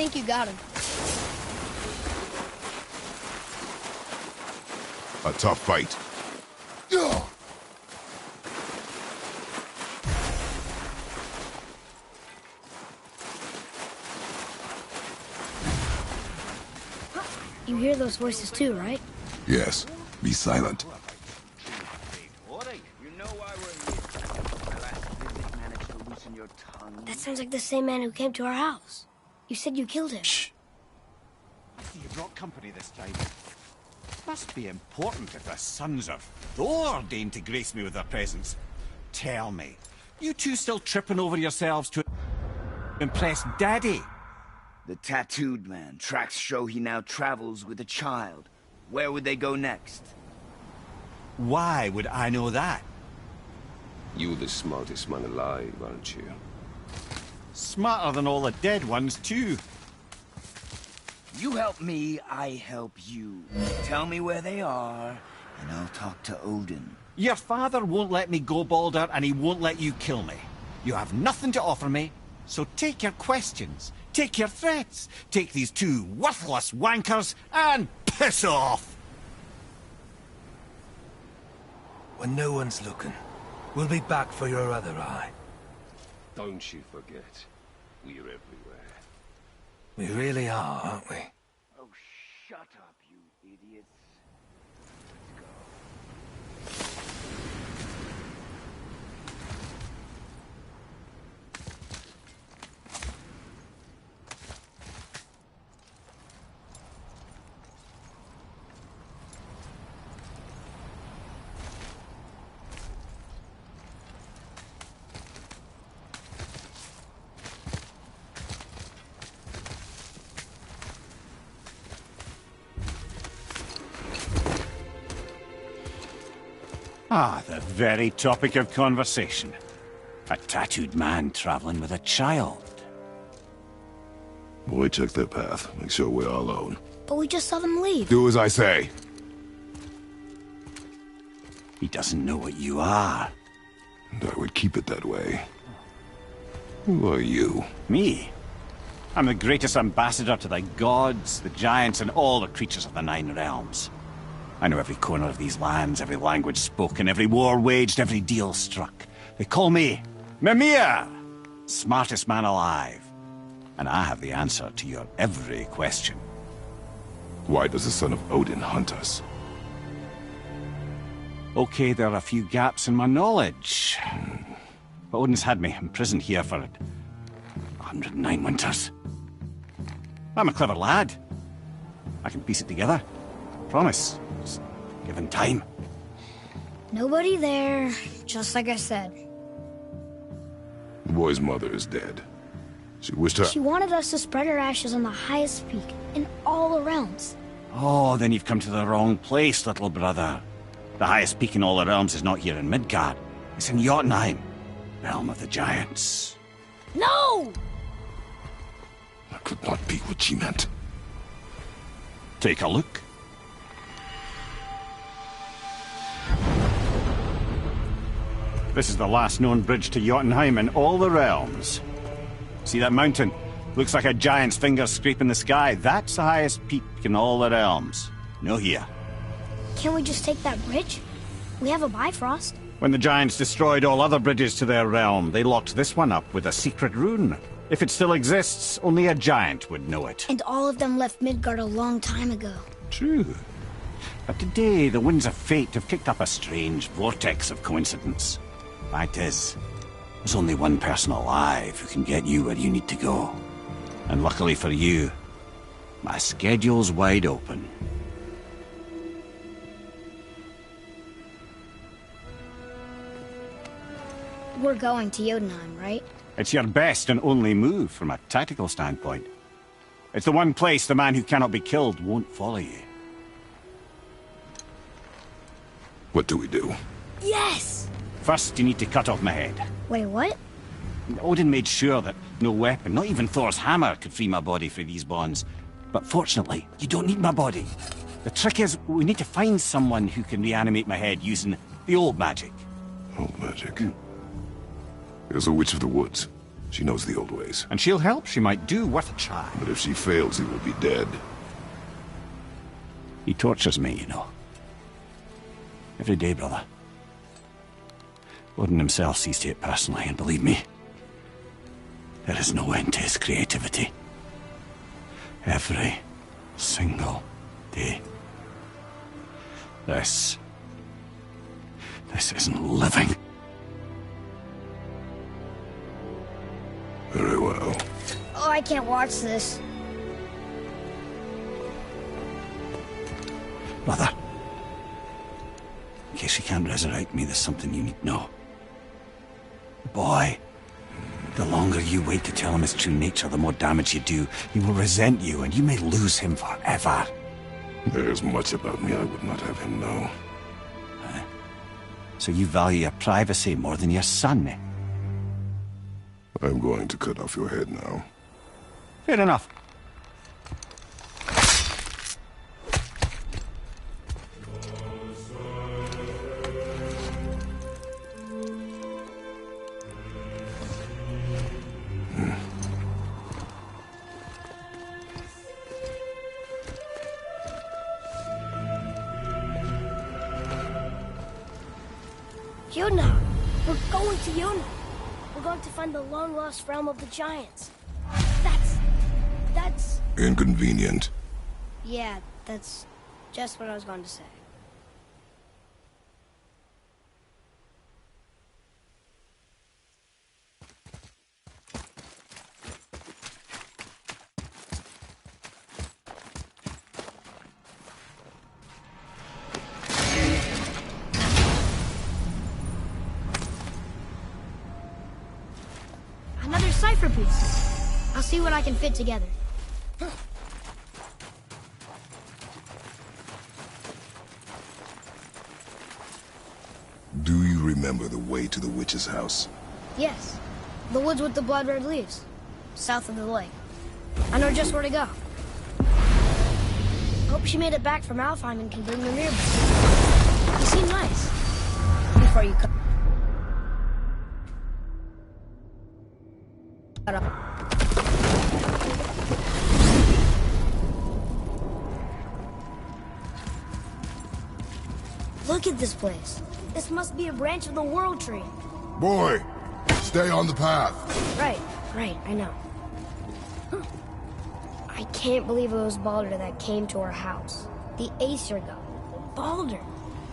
think you got him. A tough fight. You hear those voices too, right? Yes. Be silent. That sounds like the same man who came to our house. You said you killed him. Shh. I see you brought company this time. Must be important if the sons of Thor deign to grace me with their presence. Tell me, you two still tripping over yourselves to impress Daddy? The tattooed man. Tracks show he now travels with a child. Where would they go next? Why would I know that? You're the smartest man alive, aren't you? Smarter than all the dead ones, too. You help me, I help you. Tell me where they are, and I'll talk to Odin. Your father won't let me go, Baldur, and he won't let you kill me. You have nothing to offer me, so take your questions, take your threats, take these two worthless wankers, and piss off! When no one's looking, we'll be back for your other eye. Don't you forget, we're everywhere. We really are, aren't we? Oh, shut up, you idiots. Ah, the very topic of conversation. A tattooed man traveling with a child. Boy, check their path. Make sure we're all alone. But we just saw them leave. Do as I say. He doesn't know what you are. And I would keep it that way. Who are you? Me? I'm the greatest ambassador to the gods, the giants, and all the creatures of the Nine Realms. I know every corner of these lands, every language spoken, every war waged, every deal struck. They call me Mimir, smartest man alive. And I have the answer to your every question. Why does the son of Odin hunt us? Okay, there are a few gaps in my knowledge. But Odin's had me imprisoned here for 109 winters. I'm a clever lad. I can piece it together. Promise. Just given time. Nobody there, just like I said. The boy's mother is dead. She wished her... She wanted us to spread her ashes on the highest peak in all the realms. Oh, then you've come to the wrong place, little brother. The highest peak in all the realms is not here in Midgard. It's in Jotunheim, realm of the giants. No! That could not be what she meant. Take a look. This is the last known bridge to Jotunheim in all the realms. See that mountain? Looks like a giant's finger scraping the sky. That's the highest peak in all the realms. No here. Can't we just take that bridge? We have a Bifrost. When the giants destroyed all other bridges to their realm, they locked this one up with a secret rune. If it still exists, only a giant would know it. And all of them left Midgard a long time ago. True. But today, the winds of fate have kicked up a strange vortex of coincidence. Fact is, there's only one person alive who can get you where you need to go. And luckily for you, my schedule's wide open. We're going to Jotunheim, right? It's your best and only move from a tactical standpoint. It's the one place the man who cannot be killed won't follow you. What do we do? Yes! First, you need to cut off my head. Wait, what? Odin made sure that no weapon, not even Thor's hammer, could free my body from these bonds. But fortunately, you don't need my body. The trick is, we need to find someone who can reanimate my head using the old magic. Old magic. There's a witch of the woods. She knows the old ways. And she'll help. She might do, worth a try. But if she fails, he will be dead. He tortures me, you know. Every day, brother. Odin himself sees to it personally, and believe me, there is no end to his creativity. Every single day. This isn't living. Very well. Oh, I can't watch this. Brother, in case you can't resurrect me, there's something you need to know. The boy, the longer you wait to tell him his true nature, the more damage you do. He will resent you, and you may lose him forever. There's much about me I would not have him know. So you value your privacy more than your son, eh? I'm going to cut off your head now. Fair enough. Yuna! We're going to Yuna! We're going to find the long-lost realm of the Giants. That's... Inconvenient. Yeah, that's just what I was going to say. Another cipher piece. I'll see what I can fit together. Do you remember the way to the witch's house? Yes. The woods with the blood-red leaves. South of the lake. I know just where to go. Hope she made it back from Alfheim and can bring the mirror back. You seem nice. Before you come. Look at this place. This must be a branch of the World Tree. Boy, stay on the path. Right, I know. Huh. I can't believe it was Baldur that came to our house. The Aesir god. Baldur.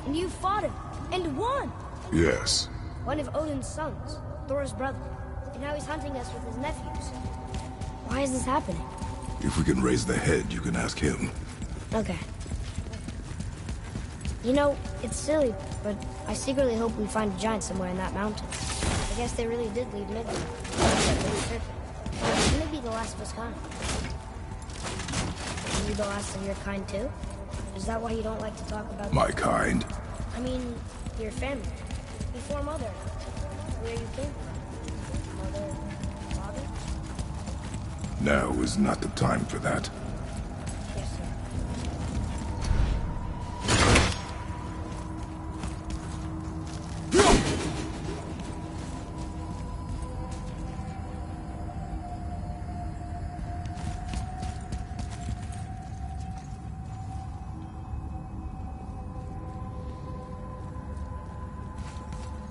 And you fought him. And won. Yes. One of Odin's sons. Thor's brother. And now he's hunting us with his nephews. Why is this happening? If we can raise the head, you can ask him. Okay. You know, it's silly, but I secretly hope we find a giant somewhere in that mountain. I guess they really did leave Midgard. Maybe the last of his kind. Are you the last of your kind too? Is that why you don't like to talk about... My kind? I mean, your family. Before Mother. Where you came from. Mother... Father? Now is not the time for that. Yes, sir.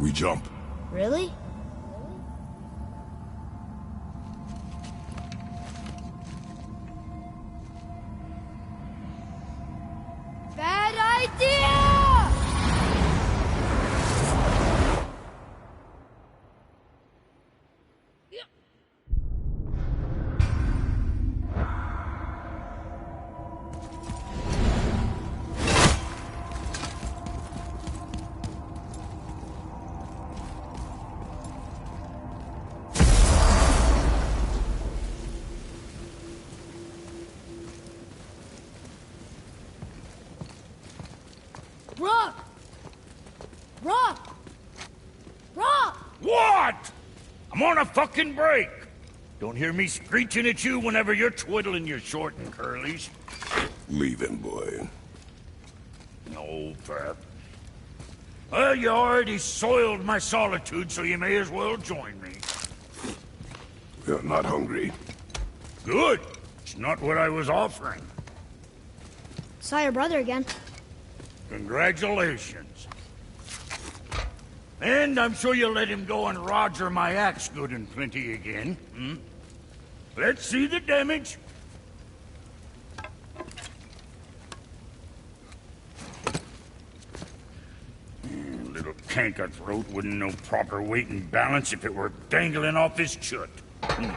We jump. Really? Bad idea! Rock! Rock! Rock! What? I'm on a fucking break. Don't hear me screeching at you whenever you're twiddling your short and curlies. Leave him, boy. No, Fat. Well, you already soiled my solitude, so you may as well join me. You're not hungry. Good. It's not what I was offering. Saw your brother again. Congratulations. And I'm sure you'll let him go and roger my axe good and plenty again. Hmm? Let's see the damage. Little canker throat wouldn't know proper weight and balance if it were dangling off his chut. Hmm.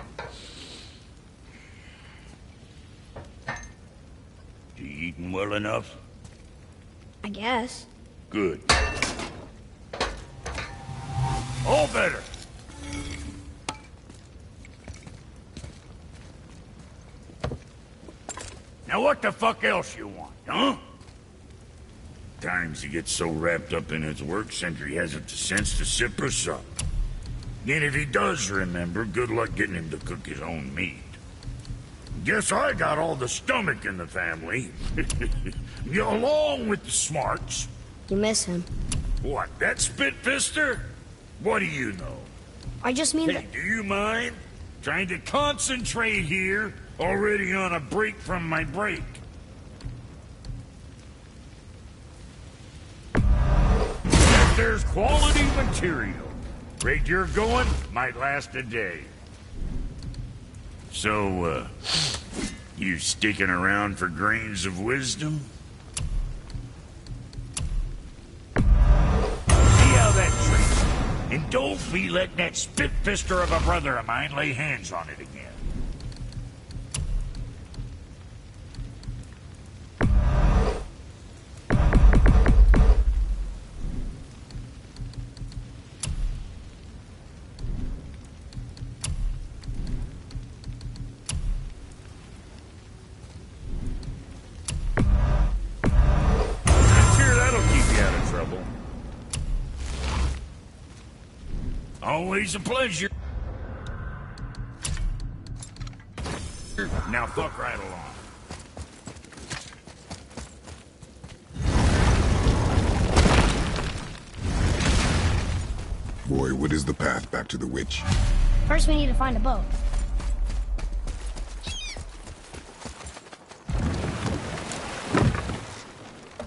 You eating well enough? I guess. Good. All better. Now what the fuck else you want, huh? Times he gets so wrapped up in his work, Sentry hasn't the sense to sip or sup. And if he does remember, good luck getting him to cook his own meat. Guess I got all the stomach in the family. Along with the smarts. You miss him. What, that spit-fister? What do you know? I just mean Hey, that... do you mind? Trying to concentrate here, already on a break from my break. If there's quality material, rate you're going, might last a day. So, you sticking around for grains of wisdom? See how that treats you. And don't be letting that spit-fister of a brother of mine lay hands on it again. Always a pleasure. Now fuck right along. Boy, what is the path back to the witch? First we need to find a boat.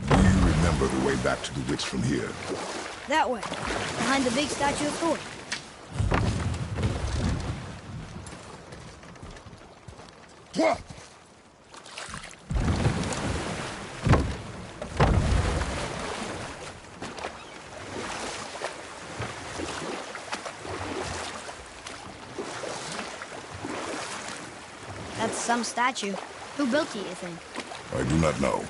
Do you remember the way back to the witch from here? That way. Behind the big statue of Thor. What? That's some statue. Who built it, you think? I do not know.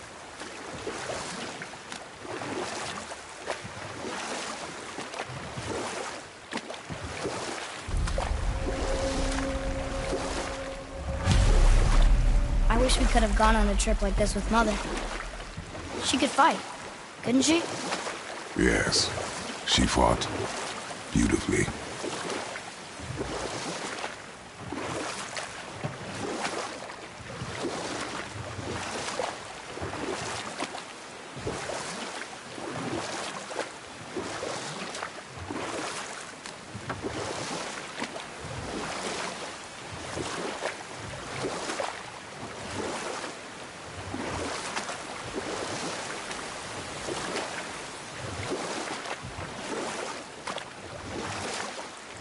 I wish we could have gone on a trip like this with Mother. She could fight, couldn't she? Yes, she fought beautifully.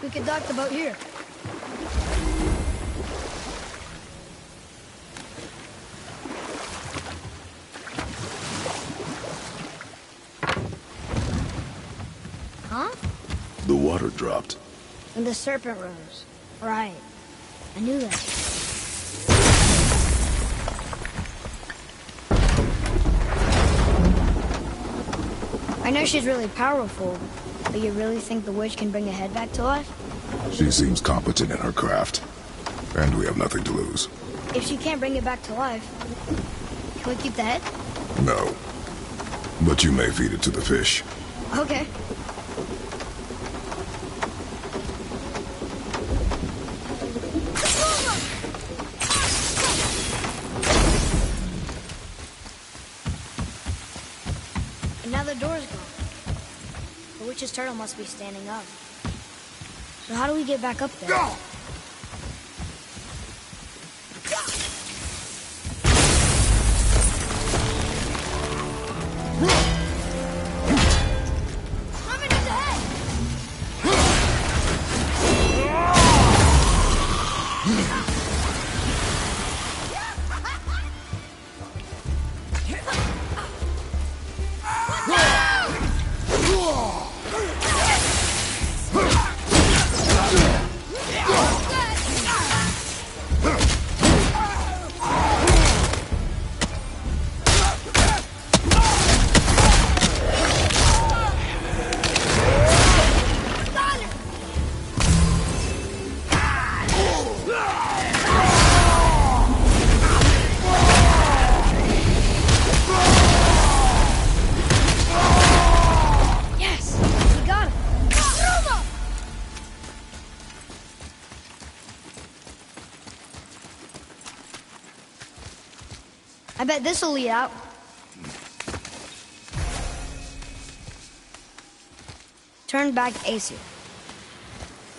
We could dock the boat here. Huh? The water dropped. And the serpent rose. Right. I knew that. I know she's really powerful, but you really think the witch can bring the head back to life? She seems competent in her craft. And we have nothing to lose. If she can't bring it back to life, can we keep the head? No. But you may feed it to the fish. Okay. And now the door's gone. The witch's turtle must be standing up. So how do we get back up there? Go! I bet this'll lead out. Turn back to Aesir.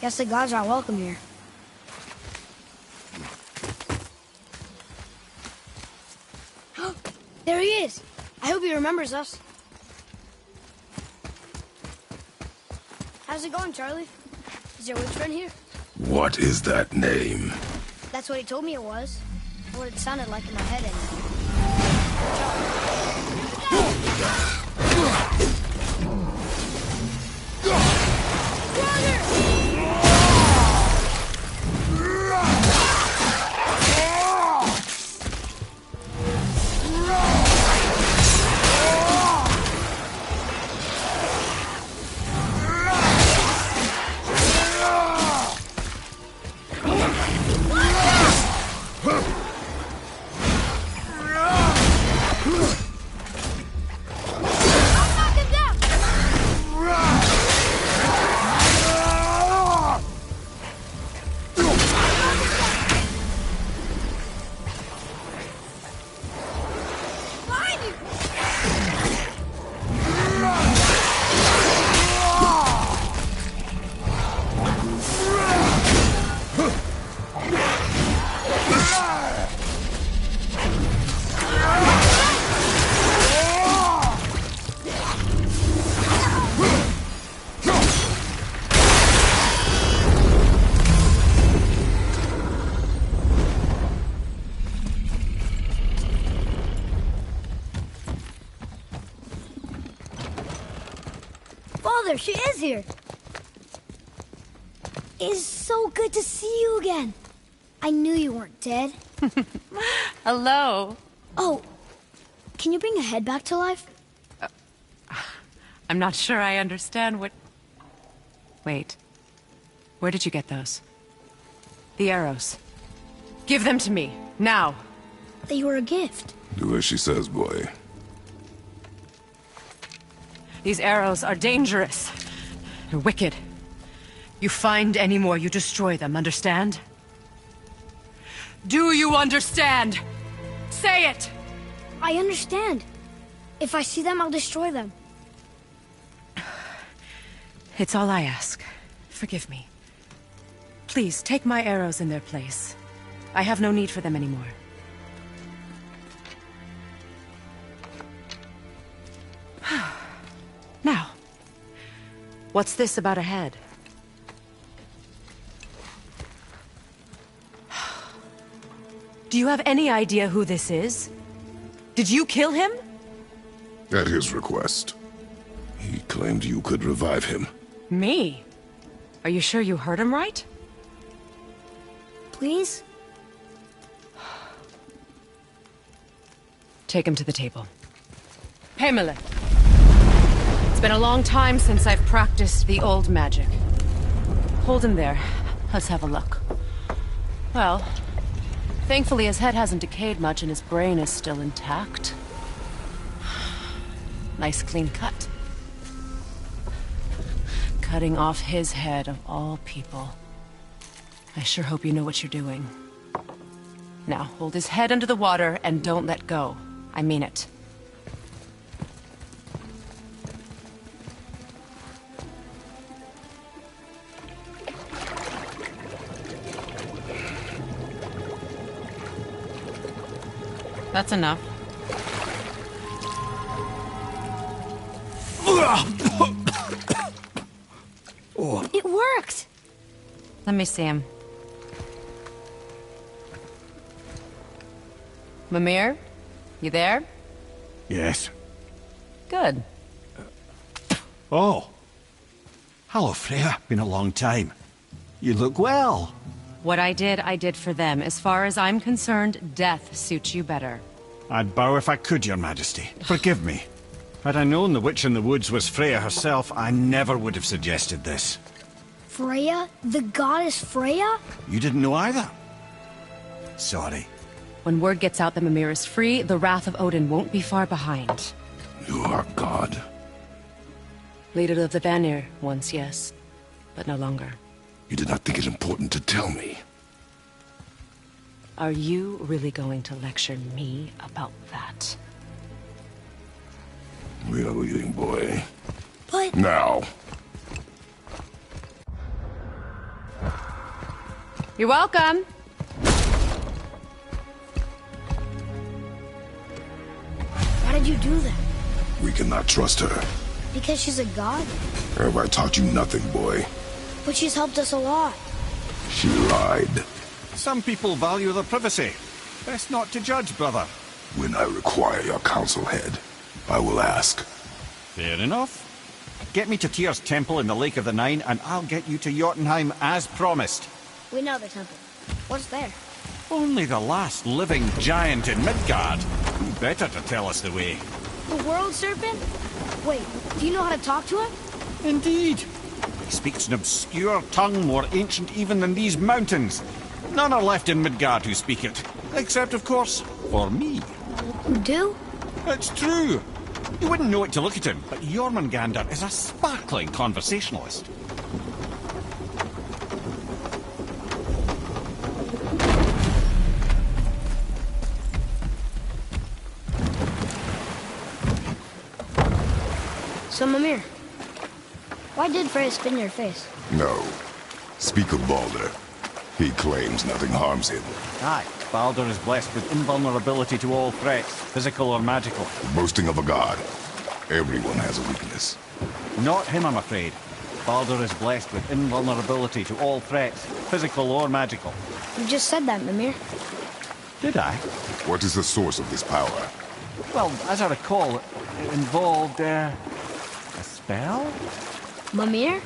Guess the gods are welcome here. There he is! I hope he remembers us. How's it going, Charlie? Is your witch friend here? What is that name? That's what he told me it was. What it sounded like in my head anyway. Father, she is here. It's so good to see you again. I knew you weren't dead. Hello. Oh, can you bring a head back to life? I'm not sure I understand what... Wait. Where did you get those? The arrows. Give them to me, now. They were a gift. Do as she says, boy. These arrows are dangerous. They're wicked. You find any more, you destroy them, understand? Do you understand? Say it! I understand. If I see them, I'll destroy them. It's all I ask. Forgive me. Please, take my arrows in their place. I have no need for them anymore. Now, what's this about a head? Do you have any idea who this is? Did you kill him? At his request. He claimed you could revive him. Me? Are you sure you heard him right? Please? Take him to the table. Pamela. It's been a long time since I've practiced the old magic. Hold him there. Let's have a look. Well, thankfully his head hasn't decayed much and his brain is still intact. Nice clean cut. Cutting off his head of all people. I sure hope you know what you're doing. Now, hold his head under the water and don't let go. I mean it. That's enough. It worked! Let me see him. Mimir? You there? Yes. Good. Oh. Hello, Freya. Been a long time. You look well. What I did for them. As far as I'm concerned, death suits you better. I'd bow if I could, Your Majesty. Forgive me. Had I known the witch in the woods was Freya herself, I never would have suggested this. Freya? The goddess Freya? You didn't know either? Sorry. When word gets out that Mimir is free, the wrath of Odin won't be far behind. You are God. Leader of the Vanir, once, yes. But no longer. You did not think it important to tell me. Are you really going to lecture me about that? We are leaving, boy. But... Now. You're welcome. Why did you do that? We cannot trust her. Because she's a god? Have I taught you nothing, boy? But she's helped us a lot. She lied. Some people value their privacy. Best not to judge, brother. When I require your council head, I will ask. Fair enough. Get me to Tyr's temple in the Lake of the Nine, and I'll get you to Jotunheim as promised. We know the temple. What's there? Only the last living giant in Midgard. Who better to tell us the way? The world serpent? Wait, do you know how to talk to him? Indeed. He speaks an obscure tongue more ancient even than these mountains. None are left in Midgard who speak it. Except, of course, for me. You do? It's true. You wouldn't know it to look at him, but Jormungandr is a sparkling conversationalist. So, Mimir, why did Freya spin your face? No. Speak of Baldur. He claims nothing harms him. Aye, Baldur is blessed with invulnerability to all threats, physical or magical. Boasting of a god. Everyone has a weakness. Not him, I'm afraid. Baldur is blessed with invulnerability to all threats, physical or magical. You just said that, Mimir. Did I? What is the source of this power? Well, as I recall, it involved, a spell? Mimir?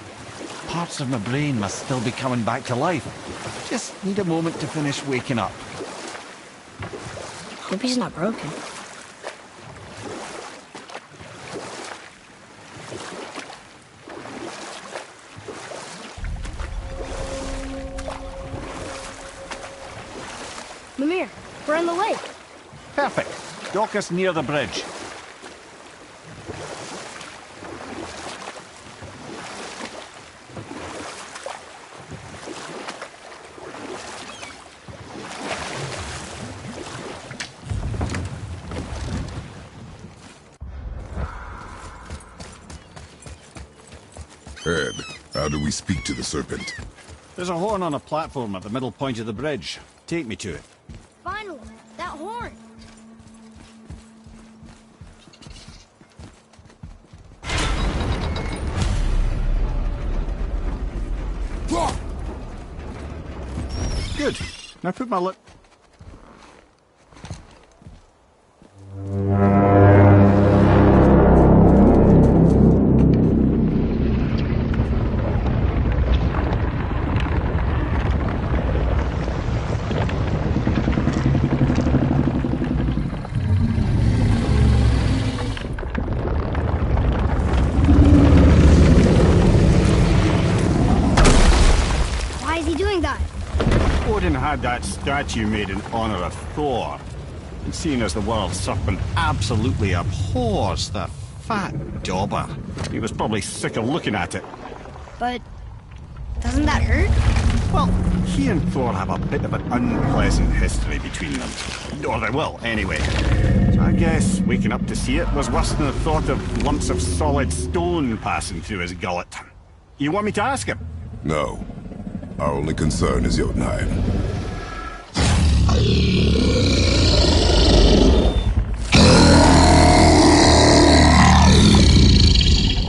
Parts of my brain must still be coming back to life. Just need a moment to finish waking up. Hope he's not broken. Mimir, we're in the lake. Perfect. Dock us near the bridge. Ed, how do we speak to the serpent? There's a horn on a platform at the middle point of the bridge. Take me to it. Finally, that horn. Good. Now put my lip... Why is he doing that? Odin had that statue made in honor of Thor. And seeing as the world serpent absolutely abhors the fat dauber, he was probably sick of looking at it. But doesn't that hurt? Well, he and Thor have a bit of an unpleasant history between them. Or they will, anyway. So I guess waking up to see it was worse than the thought of lumps of solid stone passing through his gullet. You want me to ask him? No. Our only concern is Jotunheim.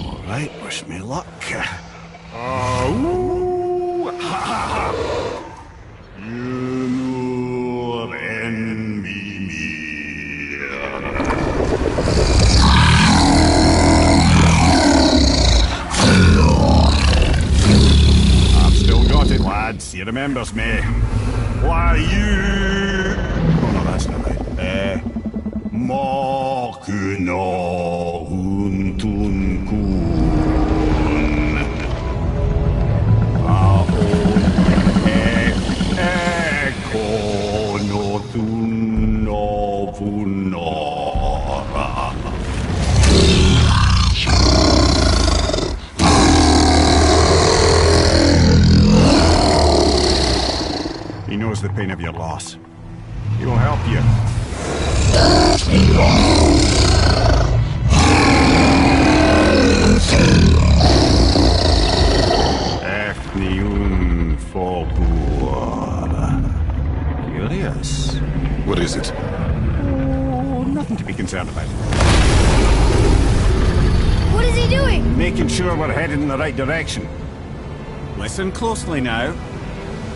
All right, wish me luck. Ooh, ha, ha, ha. You envy me. I've still got it, lads. He remembers me. Why you... Oh, no, that's not right. Makuna huntun kun. Ekonothun novunora. He knows the pain of your loss. He'll help you. Ethniun Folbur. Curious. What is it? Oh, nothing to be concerned about. What is he doing? Making sure we're headed in the right direction. Listen closely now.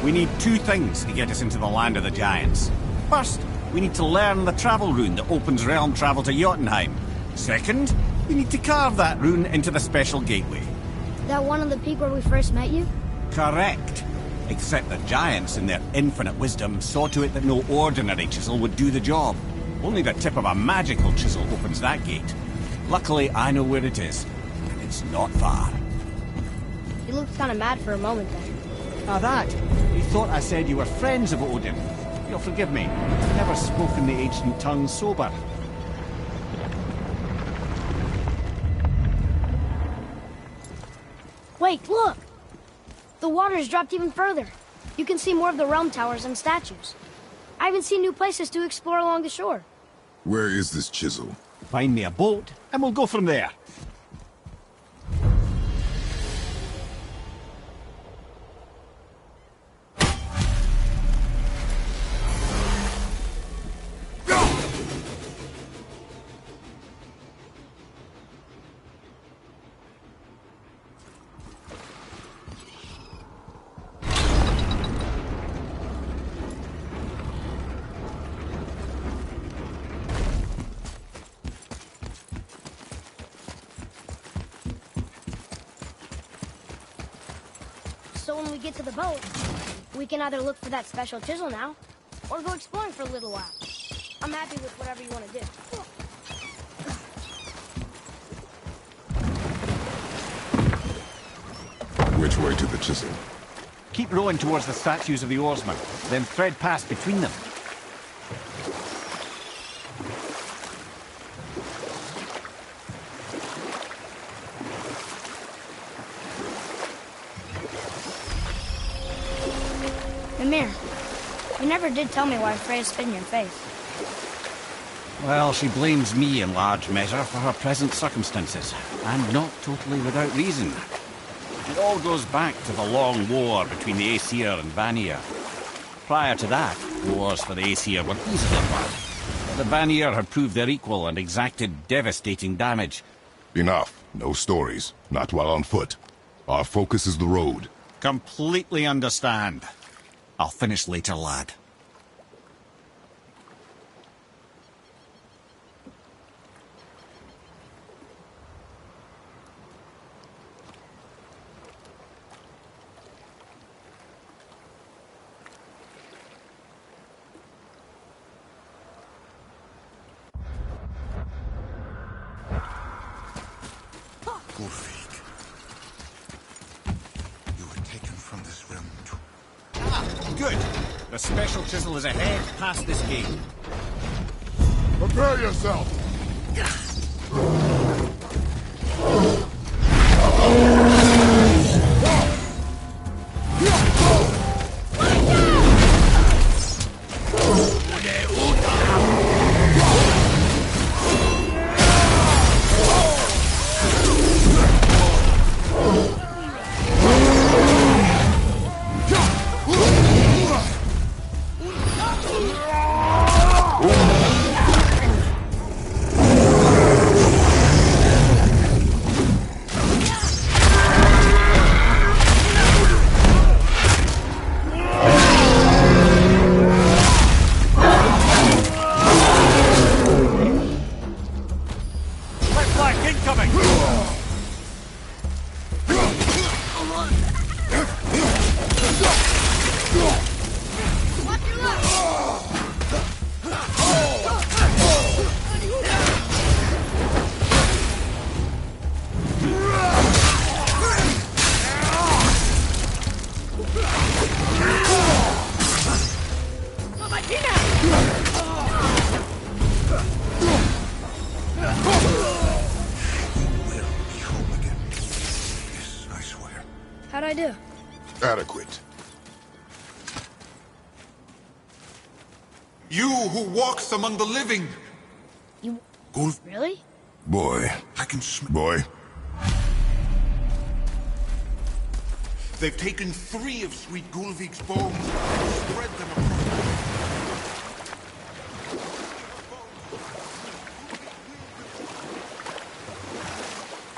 We need two things to get us into the land of the Giants. First, we need to learn the travel rune that opens realm travel to Jotunheim. Second, we need to carve that rune into the special gateway. That one on the peak where we first met you? Correct. Except the Giants, in their infinite wisdom, saw to it that no ordinary chisel would do the job. Only the tip of a magical chisel opens that gate. Luckily, I know where it is, and it's not far. You looked kind of mad for a moment there. Now that, you thought I said you were friends of Odin. You'll forgive me. I've never spoken the ancient tongue sober. Wait, look! The water's dropped even further. You can see more of the realm towers and statues. I even see new places to explore along the shore. Where is this chisel? Find me a boat, and we'll go from there. So when we get to the boat, we can either look for that special chisel now, or go exploring for a little while. I'm happy with whatever you want to do. Which way to the chisel? Keep rowing towards the statues of the oarsmen, then thread past between them. Mimir, you never did tell me why Freya spit in your face. Well, she blames me in large measure for her present circumstances, and not totally without reason. It all goes back to the long war between the Aesir and Vanir. Prior to that, wars for the Aesir were easily won. But the Vanir had proved their equal and exacted devastating damage. Enough. No stories. Not while on foot. Our focus is the road. Completely understand. I'll finish later, lad. Gulfik. You were taken from this realm to... Good. The special chisel is ahead, past this gate. Prepare yourself! How'd I do? Adequate. You who walks among the living! You... Gulf... Really? Boy. I can smell... Boy. They've taken 3 of Sweet Gulvik's bones and spread them across...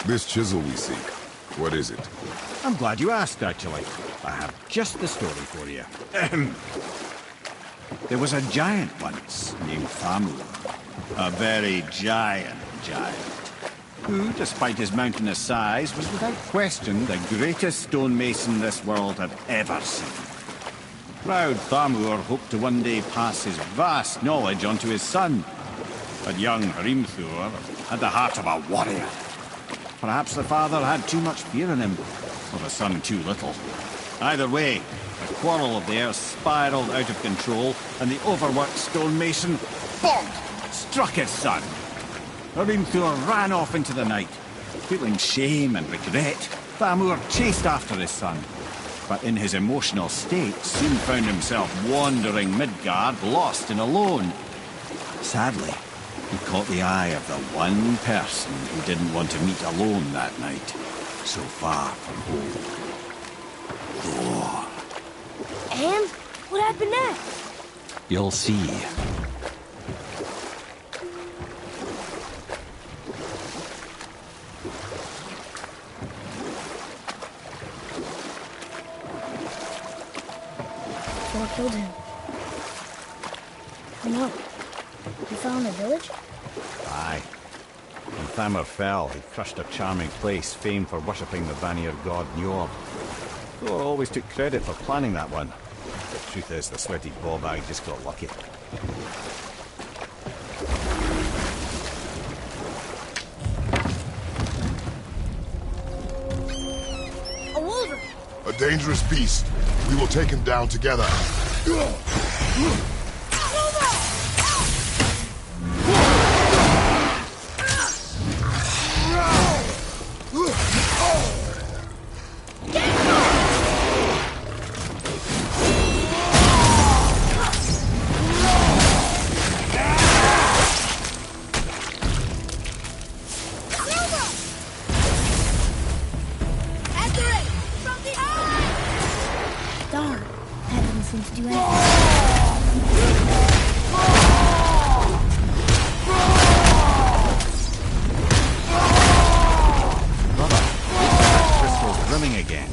This chisel we seek, what is it? I'm glad you asked, actually. I have just the story for you. There was a giant once, named Thamur. A very giant, who, despite his mountainous size, was without question the greatest stonemason this world had ever seen. Proud Thamur hoped to one day pass his vast knowledge on to his son. But young Hrimthur had the heart of a warrior. Perhaps the father had too much fear in him, or the son too little. Either way, the quarrel of theirs spiraled out of control, and the overworked stonemason, bonk, struck his son. Hrimthur ran off into the night. Feeling shame and regret, Thamur chased after his son. But in his emotional state, soon found himself wandering Midgard, lost and alone. Sadly, he caught the eye of the one person who didn't want to meet alone that night, so far from home. Thor. And? What happened next? You'll see. Thor killed him. Oh no. He fell in the village? Aye. When Thamur fell, he crushed a charming place famed for worshipping the Vanir god Njord. Thor always took credit for planning that one. The truth is, the sweaty ballbag just got lucky. A wolverine! A dangerous beast. We will take him down together. Darn, that doesn't seem to do anything. Brother, that crystal's brimming again.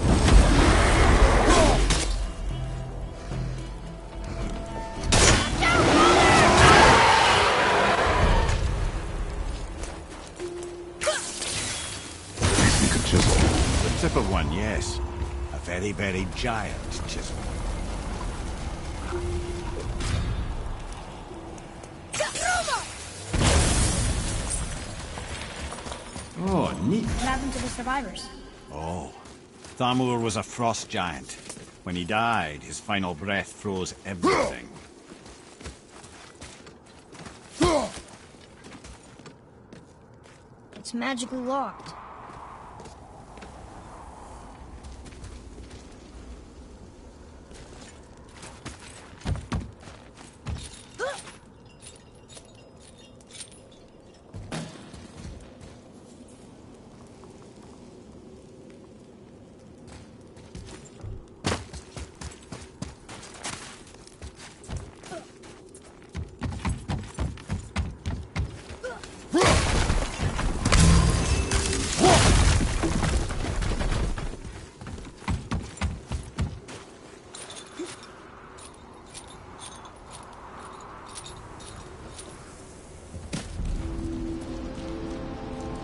A chisel. The tip of one, yes. A very, very giant chisel. Oh, neat. What happened to the survivors? Oh, Thamur was a frost giant. When he died, his final breath froze everything. It's magically locked.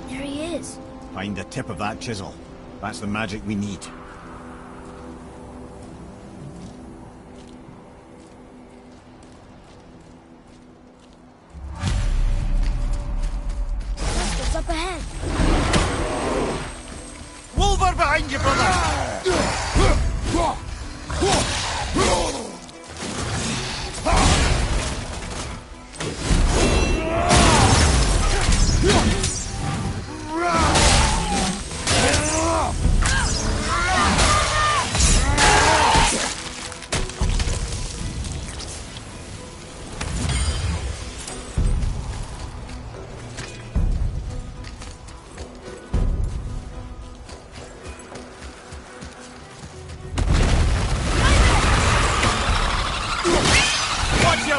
There he is. Find the tip of that chisel. That's the magic we need. What's up ahead? Wolver behind you, brother!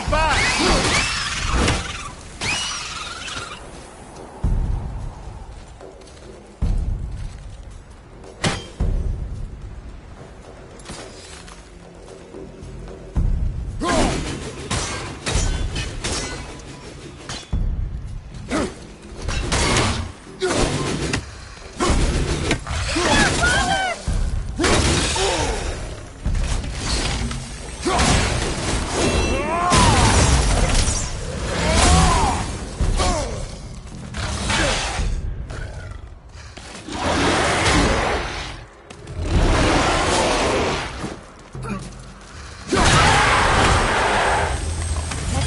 that back!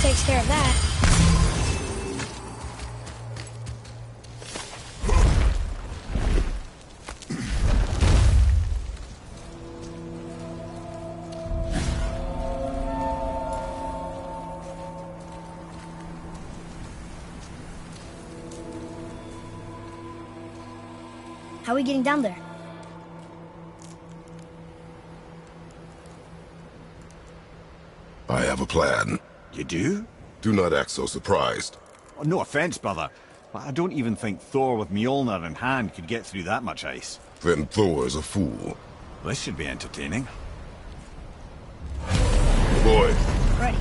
Takes care of that. How are we getting down there? I have a plan. You do? Do not act so surprised. Oh, no offense, brother, but I don't even think Thor with Mjolnir in hand could get through that much ice. Then Thor is a fool. This should be entertaining. Boy. Ready.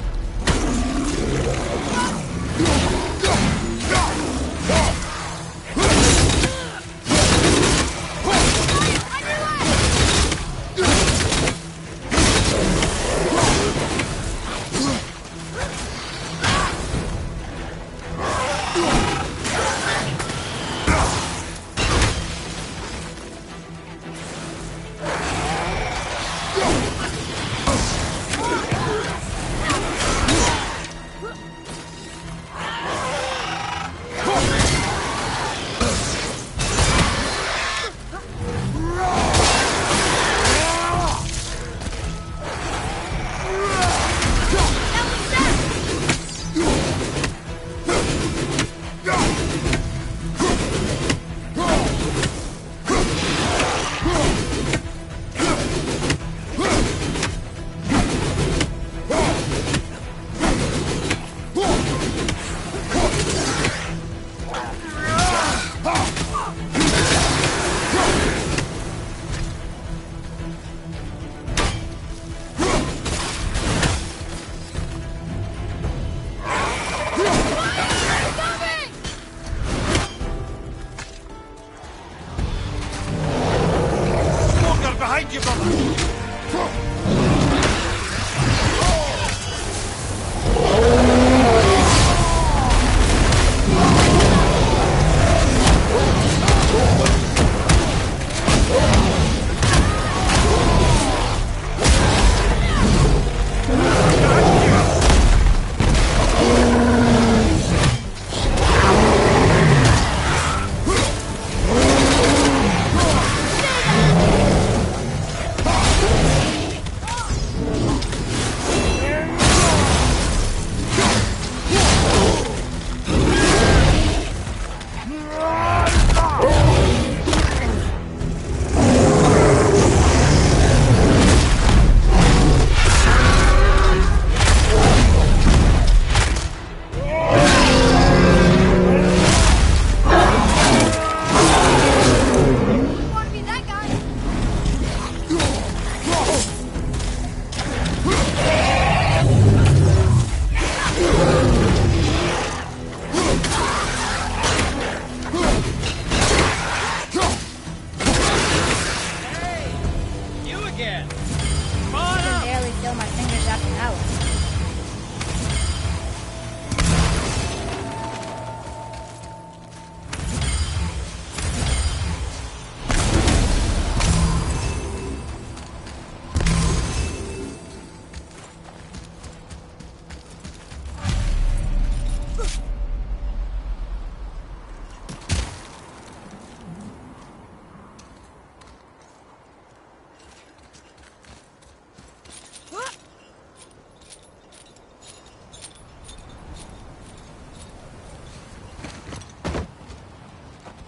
Behind you, brother!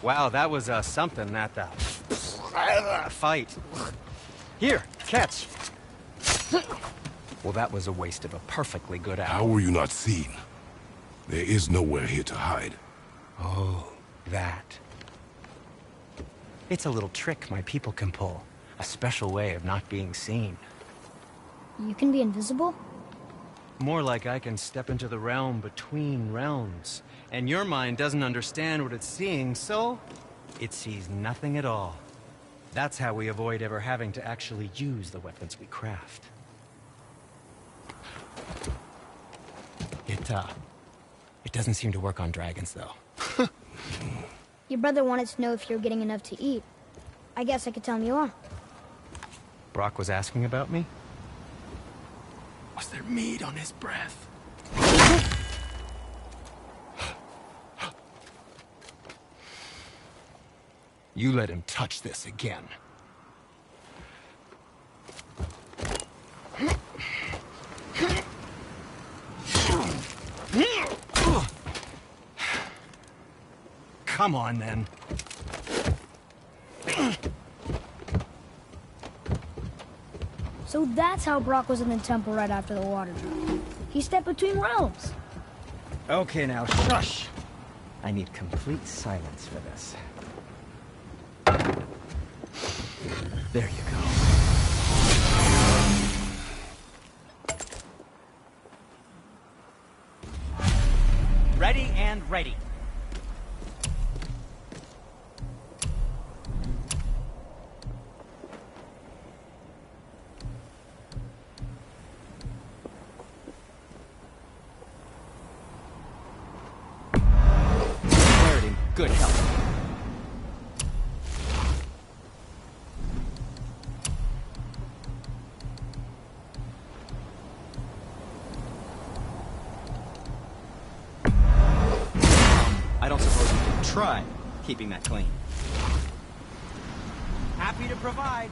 Wow, that was something, that fight. Here, catch. Well, that was a waste of a perfectly good hour. How were you not seen? There is nowhere here to hide. Oh, that. It's a little trick my people can pull. A special way of not being seen. You can be invisible? More like I can step into the realm between realms. And your mind doesn't understand what it's seeing, so it sees nothing at all. That's how we avoid ever having to actually use the weapons we craft. It doesn't seem to work on dragons, though. Your brother wanted to know if you're getting enough to eat. I guess I could tell him you are. Brock was asking about me? Was there meat on his breath? You let him touch this again. Come on, then. So that's how Brock was in the temple right after the water drop. He stepped between realms. Okay, now shush. I need complete silence for this. There you go. Ready and ready. Good health. I don't suppose you can try keeping that clean. Happy to provide.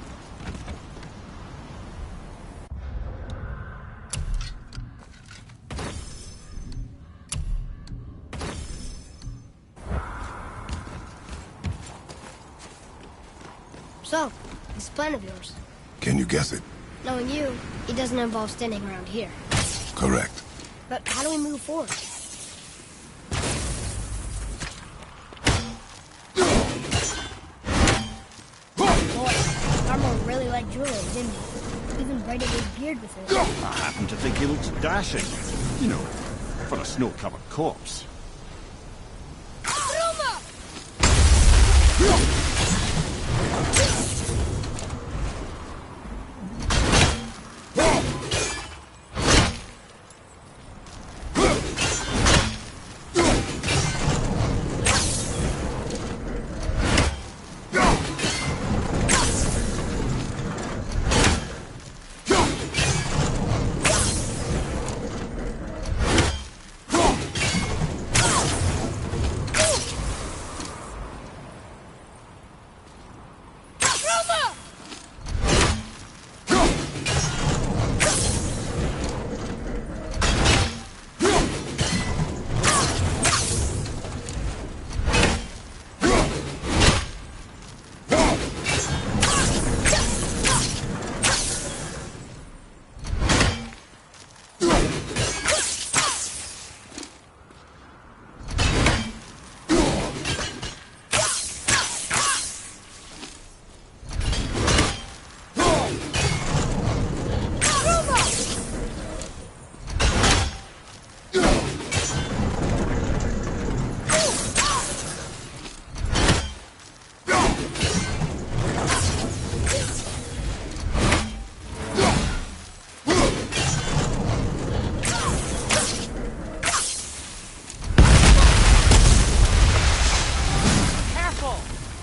So, this plan of yours. Can you guess it? Knowing you, it doesn't involve standing around here. Correct. But how do we move forward? Boy, Armor really liked jewelry, didn't he? Even braided his beard with it. I happen to think he looks dashing. You know, for a snow-covered corpse.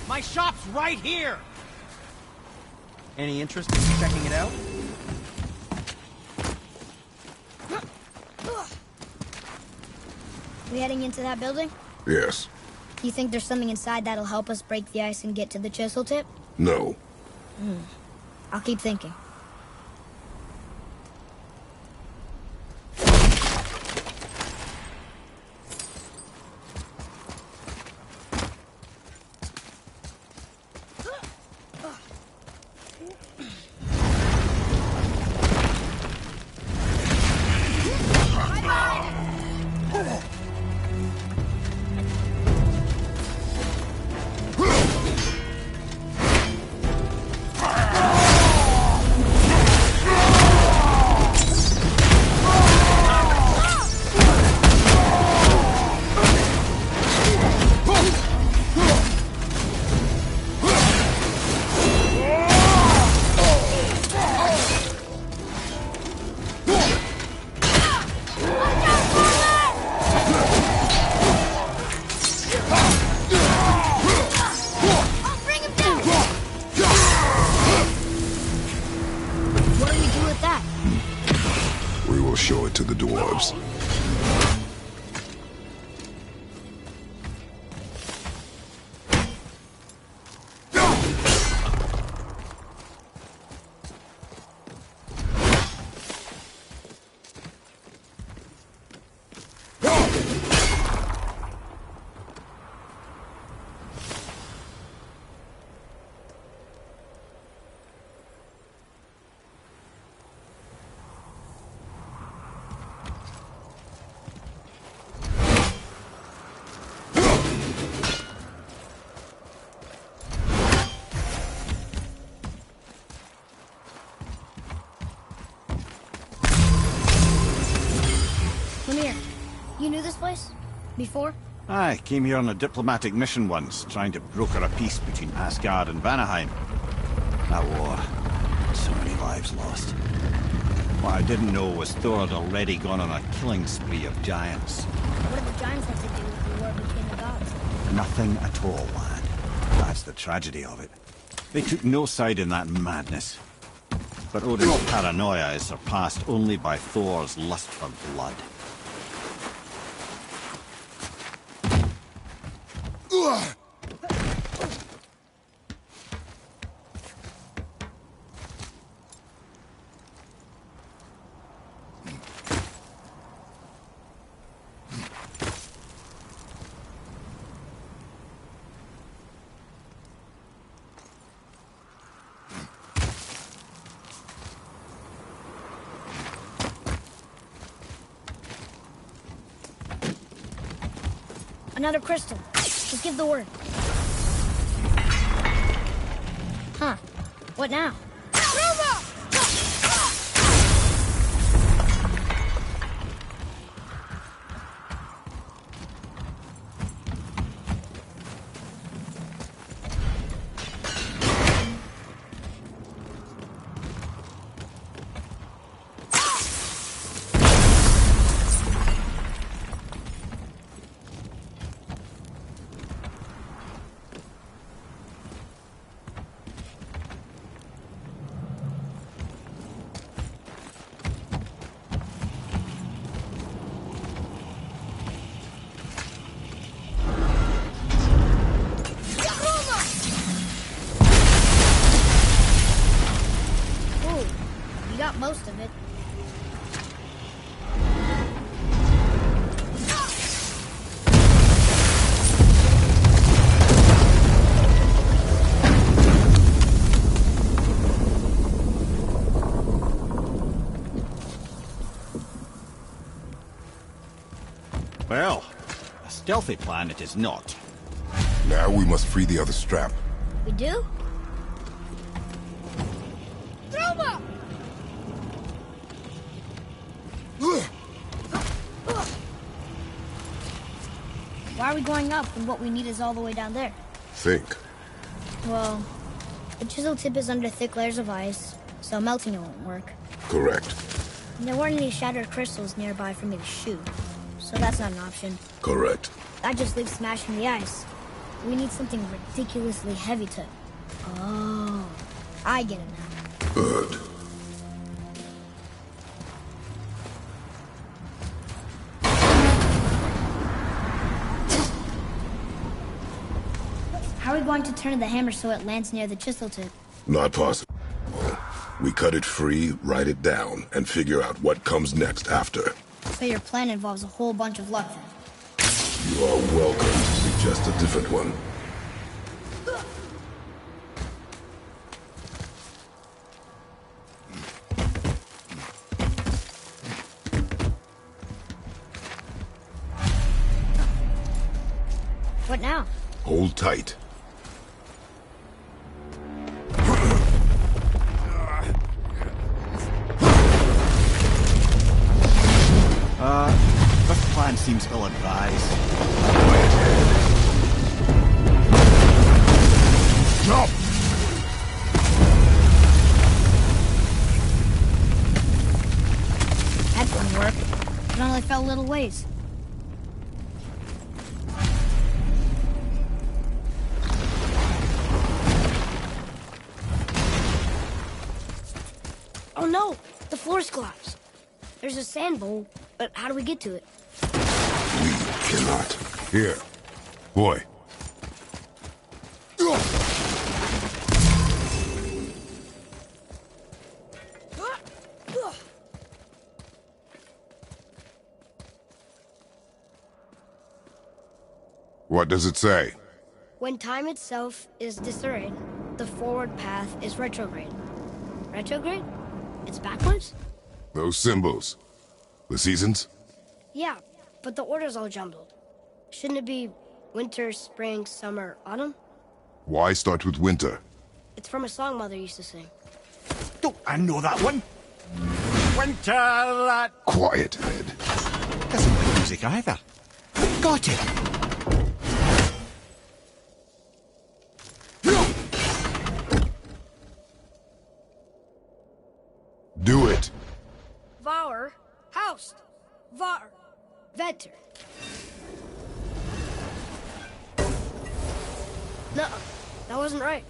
My shop's right here! Any interest in checking it out? We heading into that building? Yes. You think there's something inside that'll help us break the ice and get to the chisel tip? No. I'll keep thinking. show it to the dwarves. You knew this place? Before? I came here on a diplomatic mission once, trying to broker a peace between Asgard and Vanaheim. That war. So many lives lost. What I didn't know was Thor had already gone on a killing spree of giants. What did the giants have to do with the war between the gods? Nothing at all, lad. That's the tragedy of it. They took no side in that madness. But Odin's paranoia is surpassed only by Thor's lust for blood. Another crystal. Just give the word. Huh. What now? Most of it. Well, a stealthy plan it is not. Now we must free the other strap. We do? Why are we going up when what we need is all the way down there? Think. Well, the chisel tip is under thick layers of ice, so melting it won't work. Correct. And there weren't any shattered crystals nearby for me to shoot, so that's not an option. Correct. That just leaves smashing the ice. We need something ridiculously heavy to... Oh, I get it now. Good. How are we going to turn the hammer so it lands near the chisel tip? Not possible. We cut it free, write it down, and figure out what comes next after. So your plan involves a whole bunch of luck then? You are welcome to suggest a different one. What now? Hold tight. This plan seems ill-advised. Jump! That didn't work. It only fell a little ways. Oh no! The floor's collapsed. There's a sand bowl, but how do we get to it? We cannot. Here. Boy. What does it say? When time itself is disarrayed, the forward path is retrograde. Retrograde? It's backwards? Those symbols. The seasons? Yeah, but the order's all jumbled. Shouldn't it be winter, spring, summer, autumn? Why start with winter? It's from a song Mother used to sing. Oh, I know that one. Winter. Quiet, Ed. Doesn't like music either. Got it. Do it. Var, Haust, Var, Vetter. No, that wasn't right.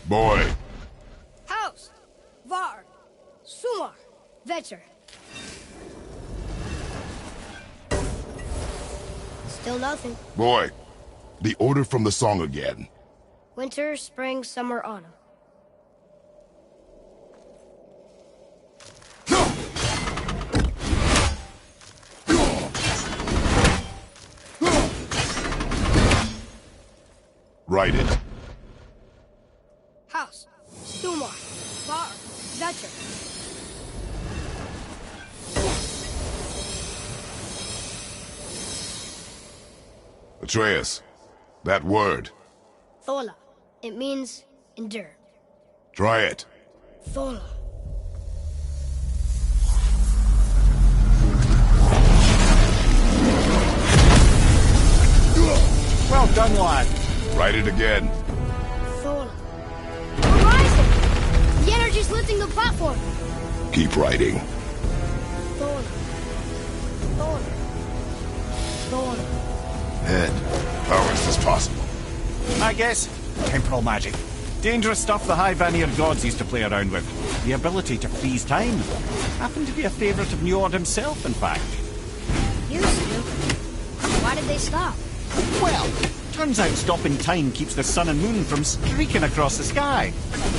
Boy. Haust, Var, Sumar, Vetter. Still nothing. Boy. The order from the song again. Winter, spring, summer, autumn. Write it. Haust, Sumar, Var, Vetter. Atreus. That word. Thola. It means endure. Try it. Thola. Well done, lad. Write it again. Thola. We're rising! The energy's lifting the platform. Keep writing. Thola. Thola. Thola. Ed, how is this possible? I guess temporal magic. Dangerous stuff the High Vanir gods used to play around with. The ability to freeze time. Happened to be a favourite of Njord himself, in fact. Used to. Why did they stop? Well, turns out stopping time keeps the sun and moon from streaking across the sky.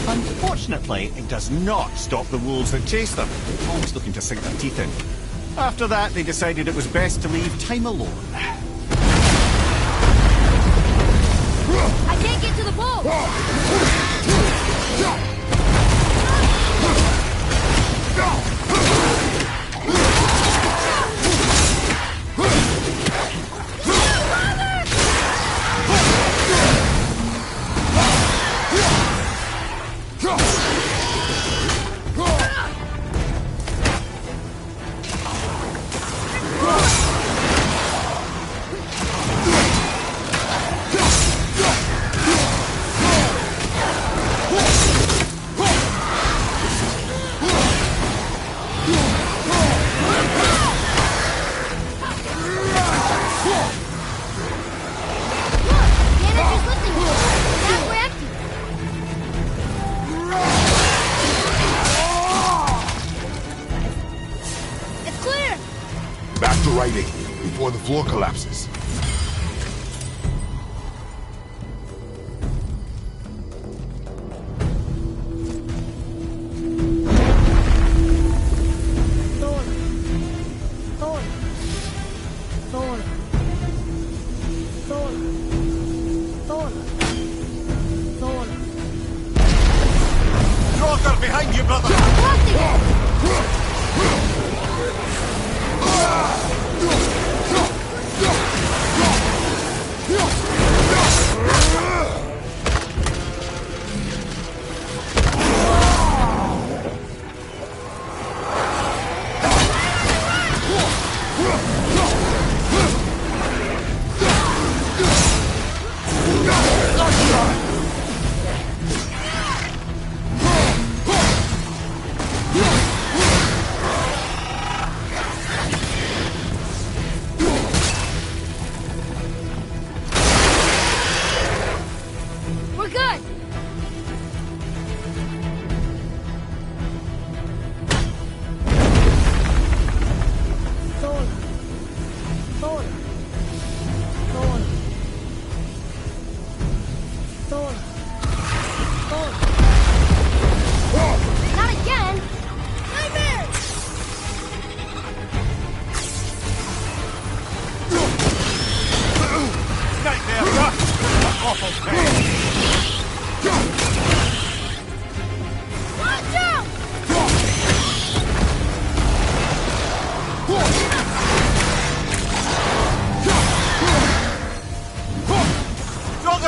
Unfortunately, it does not stop the wolves that chase them, always looking to sink their teeth in. After that, they decided it was best to leave time alone. I can't get to the bowl! to writing before the floor collapses. Behind you, brother!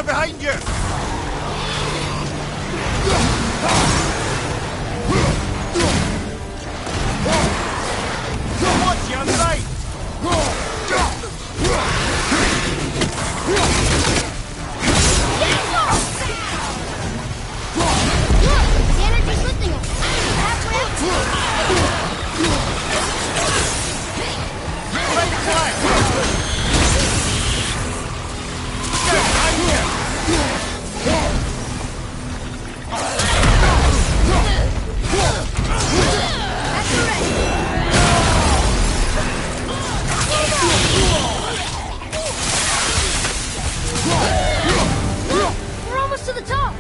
Behind you! Watch you on the right! Look! The energy's lifting us! Halfway up! Right side! Get behind you! We're almost to the top!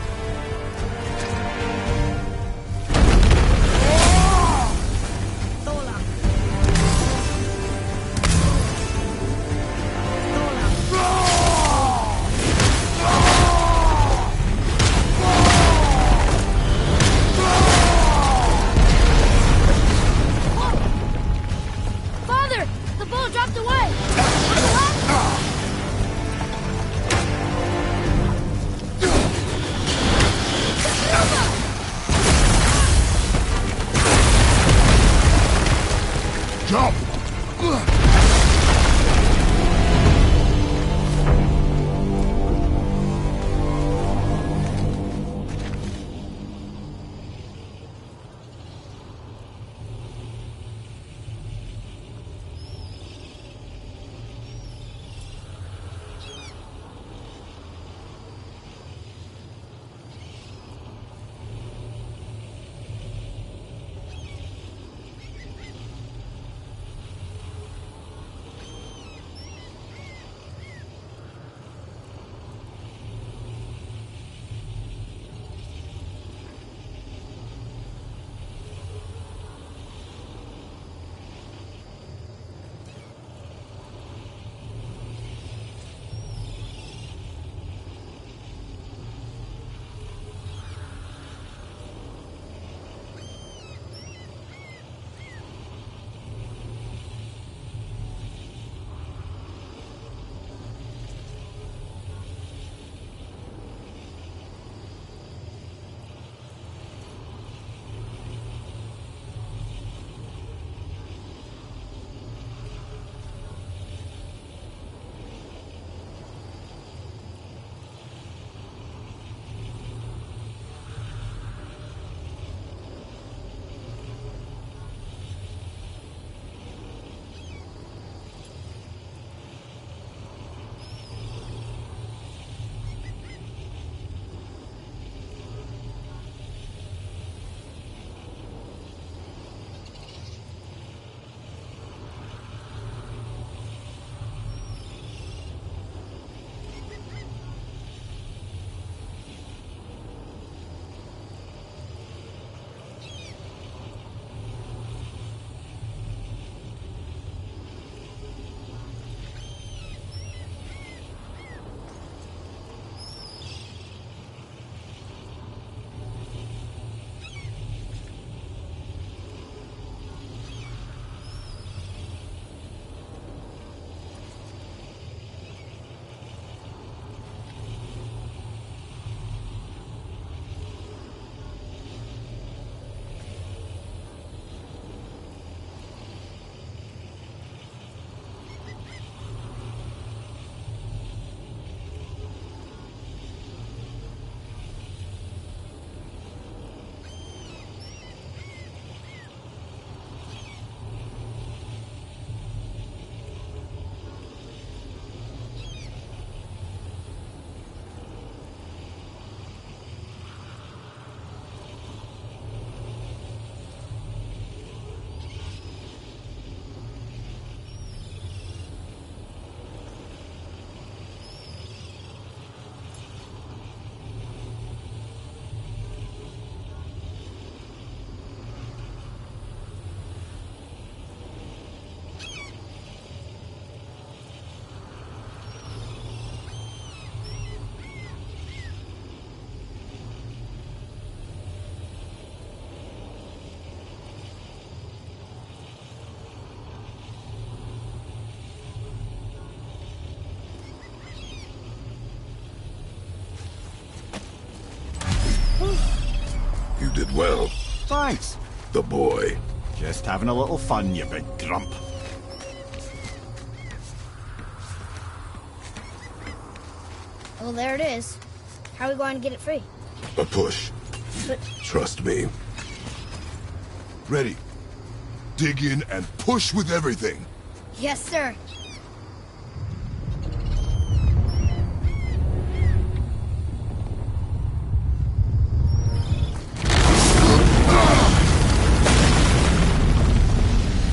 Father! The ball dropped away! Jump! well. Thanks. The boy. Just having a little fun, you big grump. Well, there it is. How are we going to get it free? A push. But Trust me. Ready. Dig in and push with everything. yes, sir.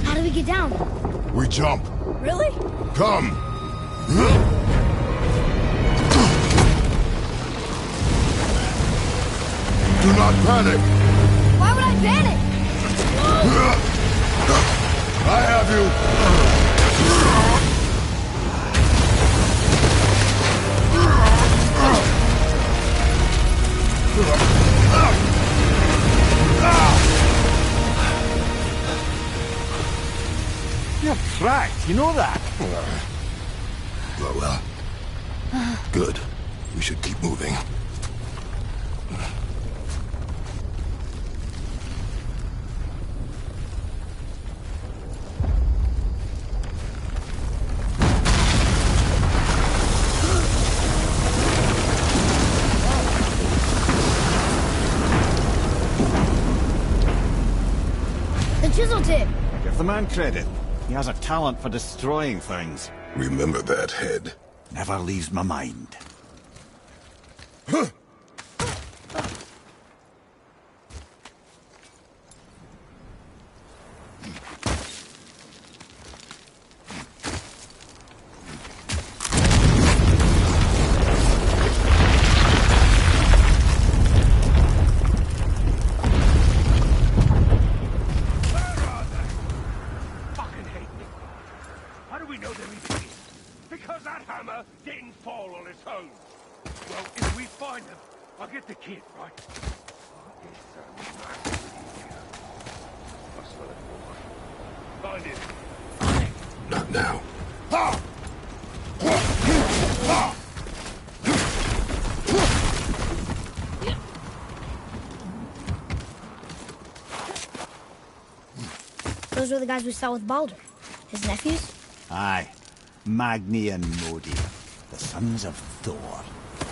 How do we get down? We jump. Really? Come. Do not panic. Why would I panic? I have you. You're cracked, you know that? Well. Good. We should keep moving. The chisel tip. Give the man credit. He has a talent for destroying things. Remember that head. Never leaves my mind. Fucking hate me. How do we know they're even here? Because that hammer didn't fall on its own. Well, if we find them, I'll get the kid, right? Find it. Not now. Those were the guys we saw with Baldur. His nephews? Aye. Magni and Modi, the sons of Thor.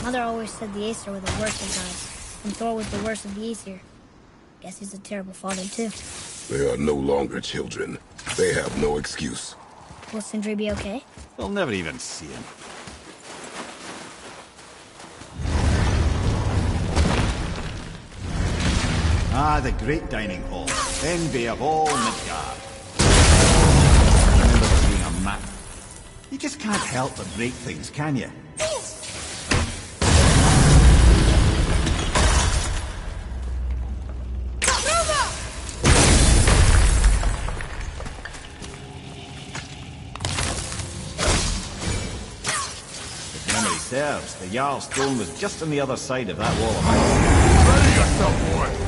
Mother always said the Aesir were the worst of guys, and Thor was the worst of the Aesir. Guess he's a terrible father, too. They are no longer children. They have no excuse. Will Sindri be okay? They'll never even see him. Ah, the great dining hall. Envy of all Midgard. Remember there being a map. You just can't help but break things, can you? If memory serves, the Jarl's throne was just on the other side of that wall of ice. Ready yourself, boy!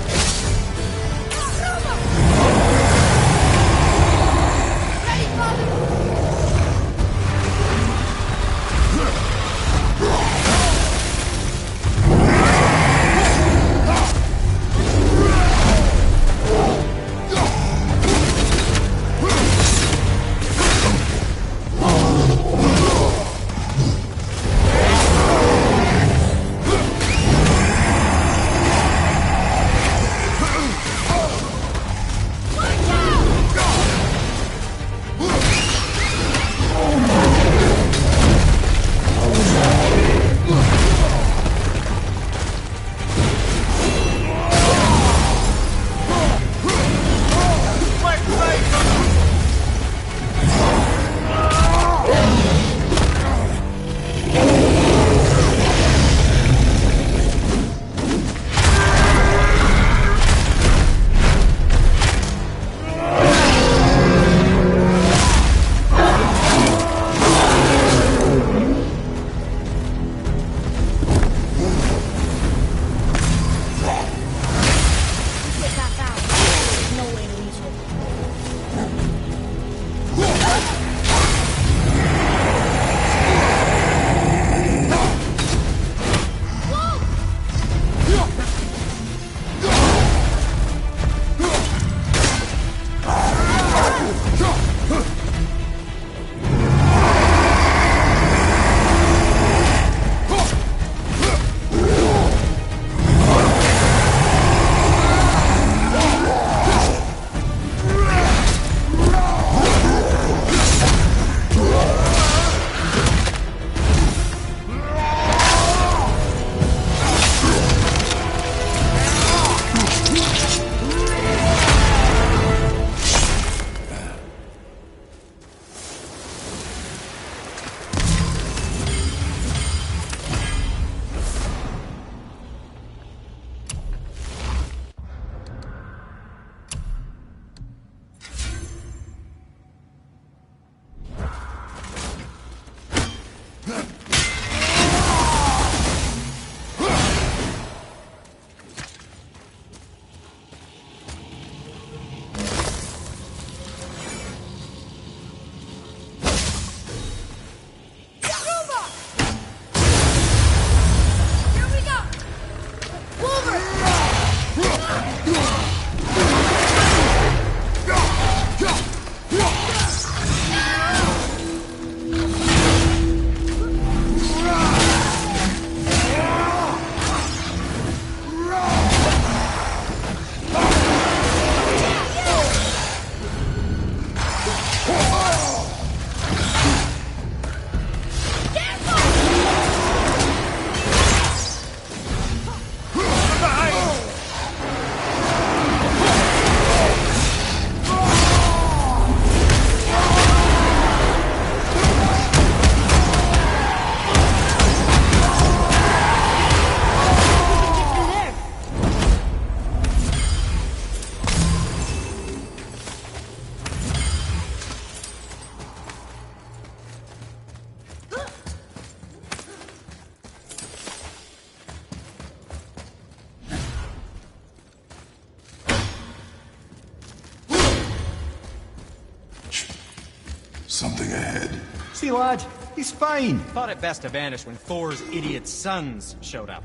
moving ahead. See, lad, he's fine. Thought it best to vanish when Thor's idiot sons showed up.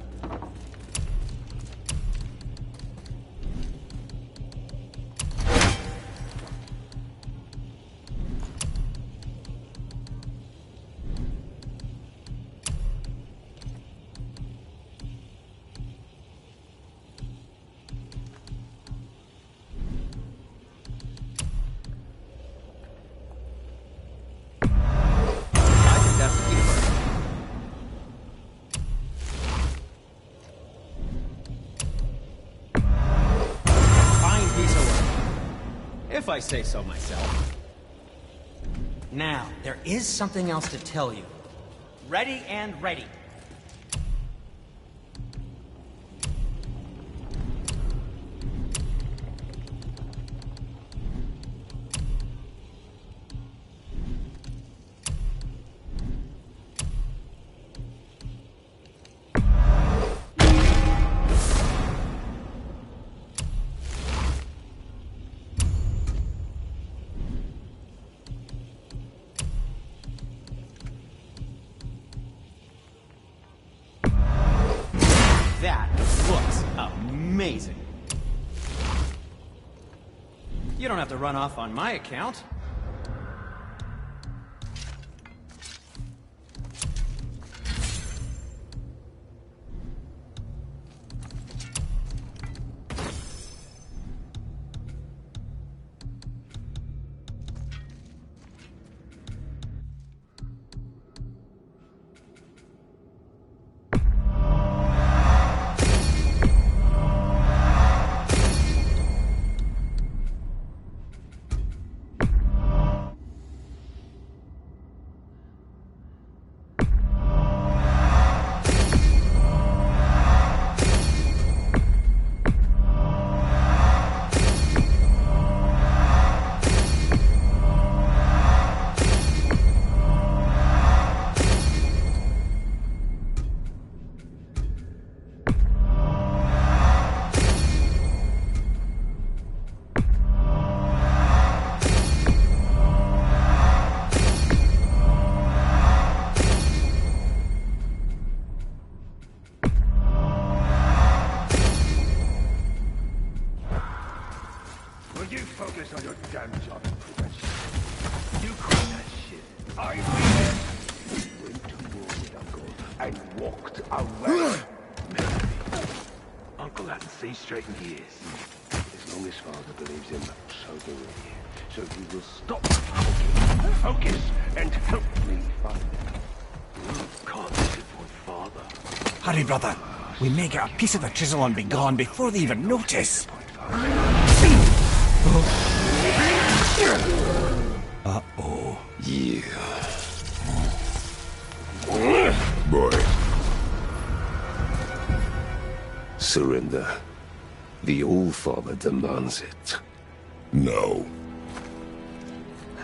If I say so myself. Now, there is something else to tell you. Ready and ready. That looks amazing. You don't have to run off on my account. Focus on your damn job, profession. You call that shit. I went to war with Uncle and walked away. Uncle hasn't seen straight in years. As long as father believes him, so do we. So you will stop talking, focus, and help me find him. You can't disappoint father. Hurry, brother. We may get a piece of the chisel and be gone before they even notice. Uh-oh. Yeah. Boy. Surrender. The All-Father demands it. No.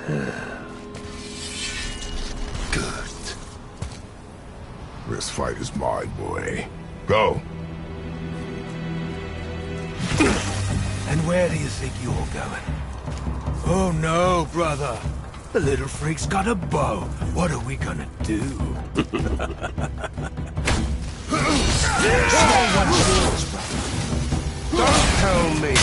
Good. This fight is mine, boy. Go. And where do you think you're going? Oh no, brother. The little freak's got a bow. What are we gonna do? Don't tell me.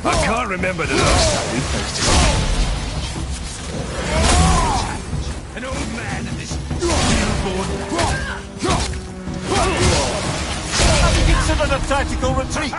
I can't remember the last time we faced him. An old man and this newborn. Have you considered a tactical retreat?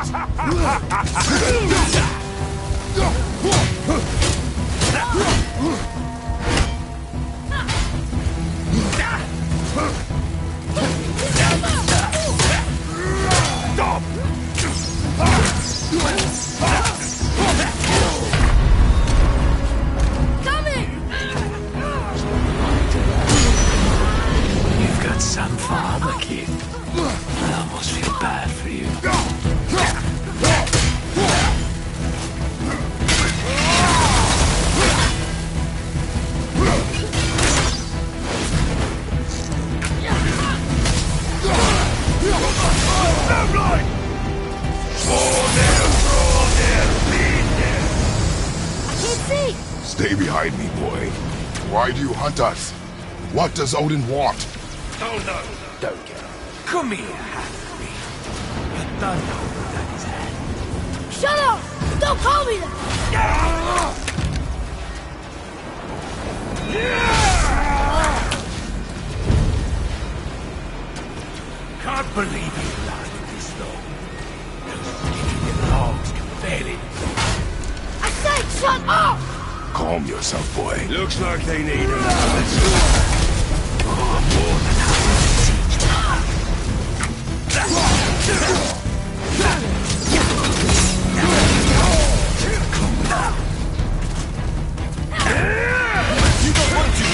You've got some father, kid. I almost feel bad for you. Stay behind me, boy. Why do you hunt us? What does Odin want? Oh, no. Don't get up. Come here, half-breed. You don't know what that is hand. Shut up! Don't call me that! Can't believe you lasted this long. Those skinny logs can barely... I said shut up! Calm yourself, boy. Looks like they need us. You don't want to.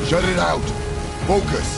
Shut it out. Focus.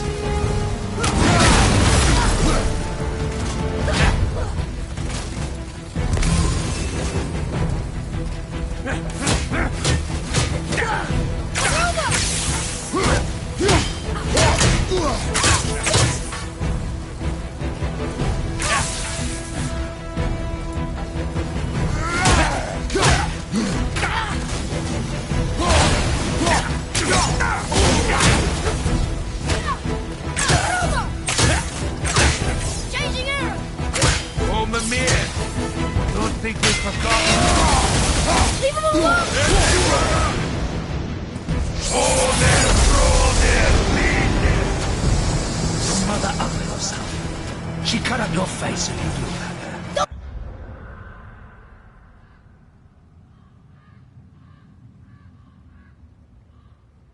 She cut up your face and you flew at her.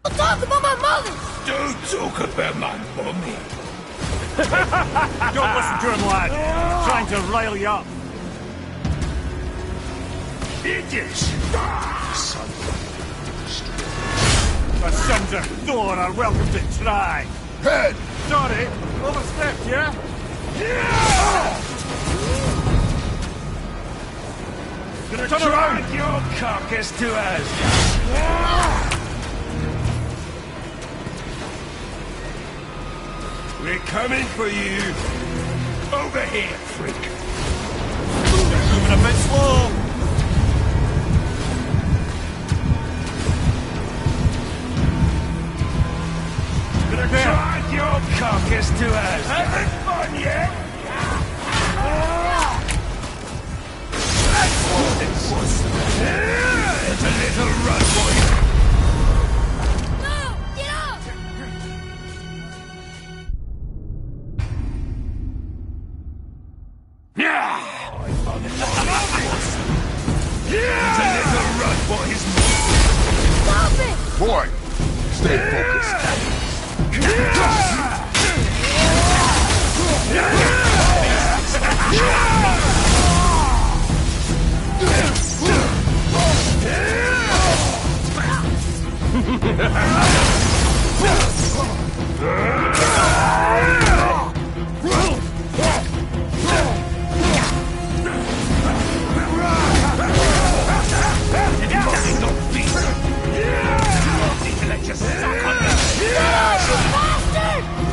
Don't talk about my mother! Don't talk about my mommy. Don't listen to him, lad. Trying to rile you up. Idiots! Son. The sons of Thor are welcome to try. Head! Sorry, overstepped, yeah? Gonna Turn drag around. your carcass to us. We're coming for you. Over here, freak. They're moving a bit slow. Gonna drag your carcass to us. Having fun yet? That's what it was. It's a little run, boy. No! Get up! It's a little run, boys. Stop it! Boy, stay focused.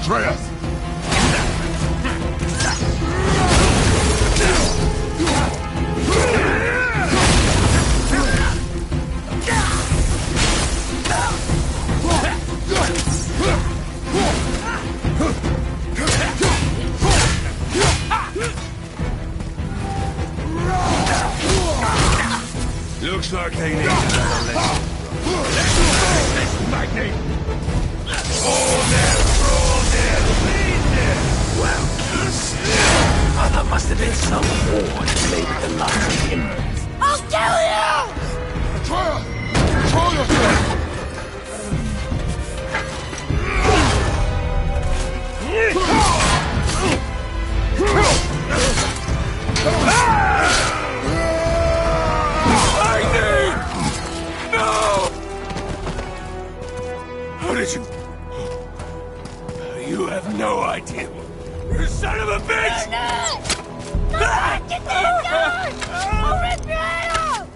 Atreus! Looks like they need another lesson. Lightning! Oh, there, Some horde laid the last embers. I'll kill you! Atreya! Control yourself! Lightning! No! How did you... You have no idea. You son of a bitch! Get the gun! I'll rip your head off!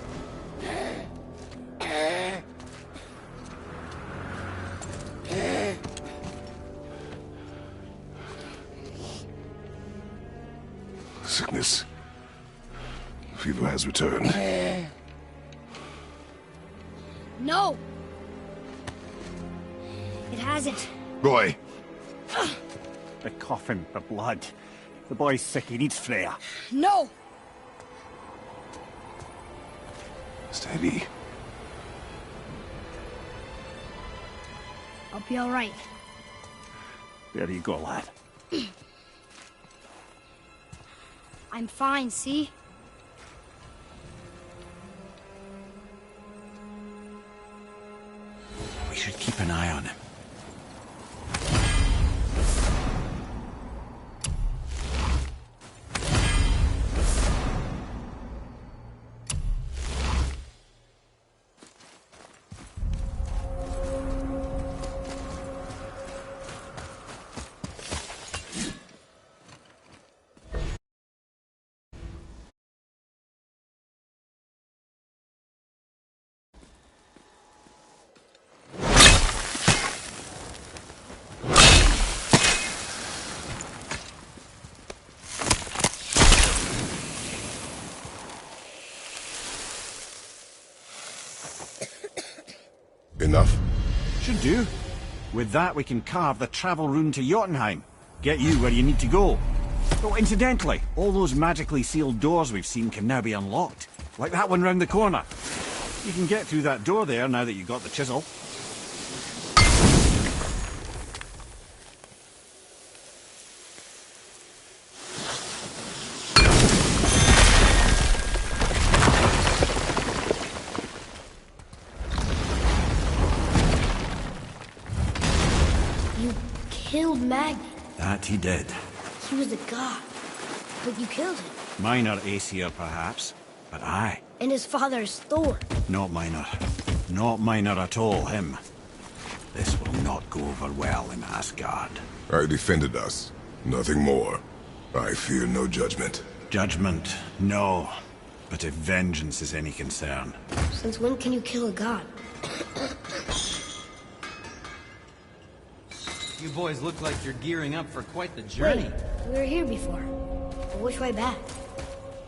Sickness. Fever has returned. No! It hasn't. Roy! The coffin, the blood. The boy's sick, he needs Freya. No! Steady. I'll be alright. There you go, lad. I'm fine, see? We should keep an eye on him. Enough? Should do. With that, we can carve the travel rune to Jotunheim. Get you where you need to go. Oh, incidentally, all those magically sealed doors we've seen can now be unlocked. Like that one round the corner. You can get through that door there now that you've got the chisel. Killed Magni. That he did. He was a god. But you killed him. Minor Aesir, perhaps. But I. And his father is Thor. Not minor. Not minor at all, him. This will not go over well in Asgard. I defended us. Nothing more. I fear no judgment. Judgment, no. But if vengeance is any concern. Since when can you kill a god? You boys look like you're gearing up for quite the journey. Wait, we were here before. But which way back?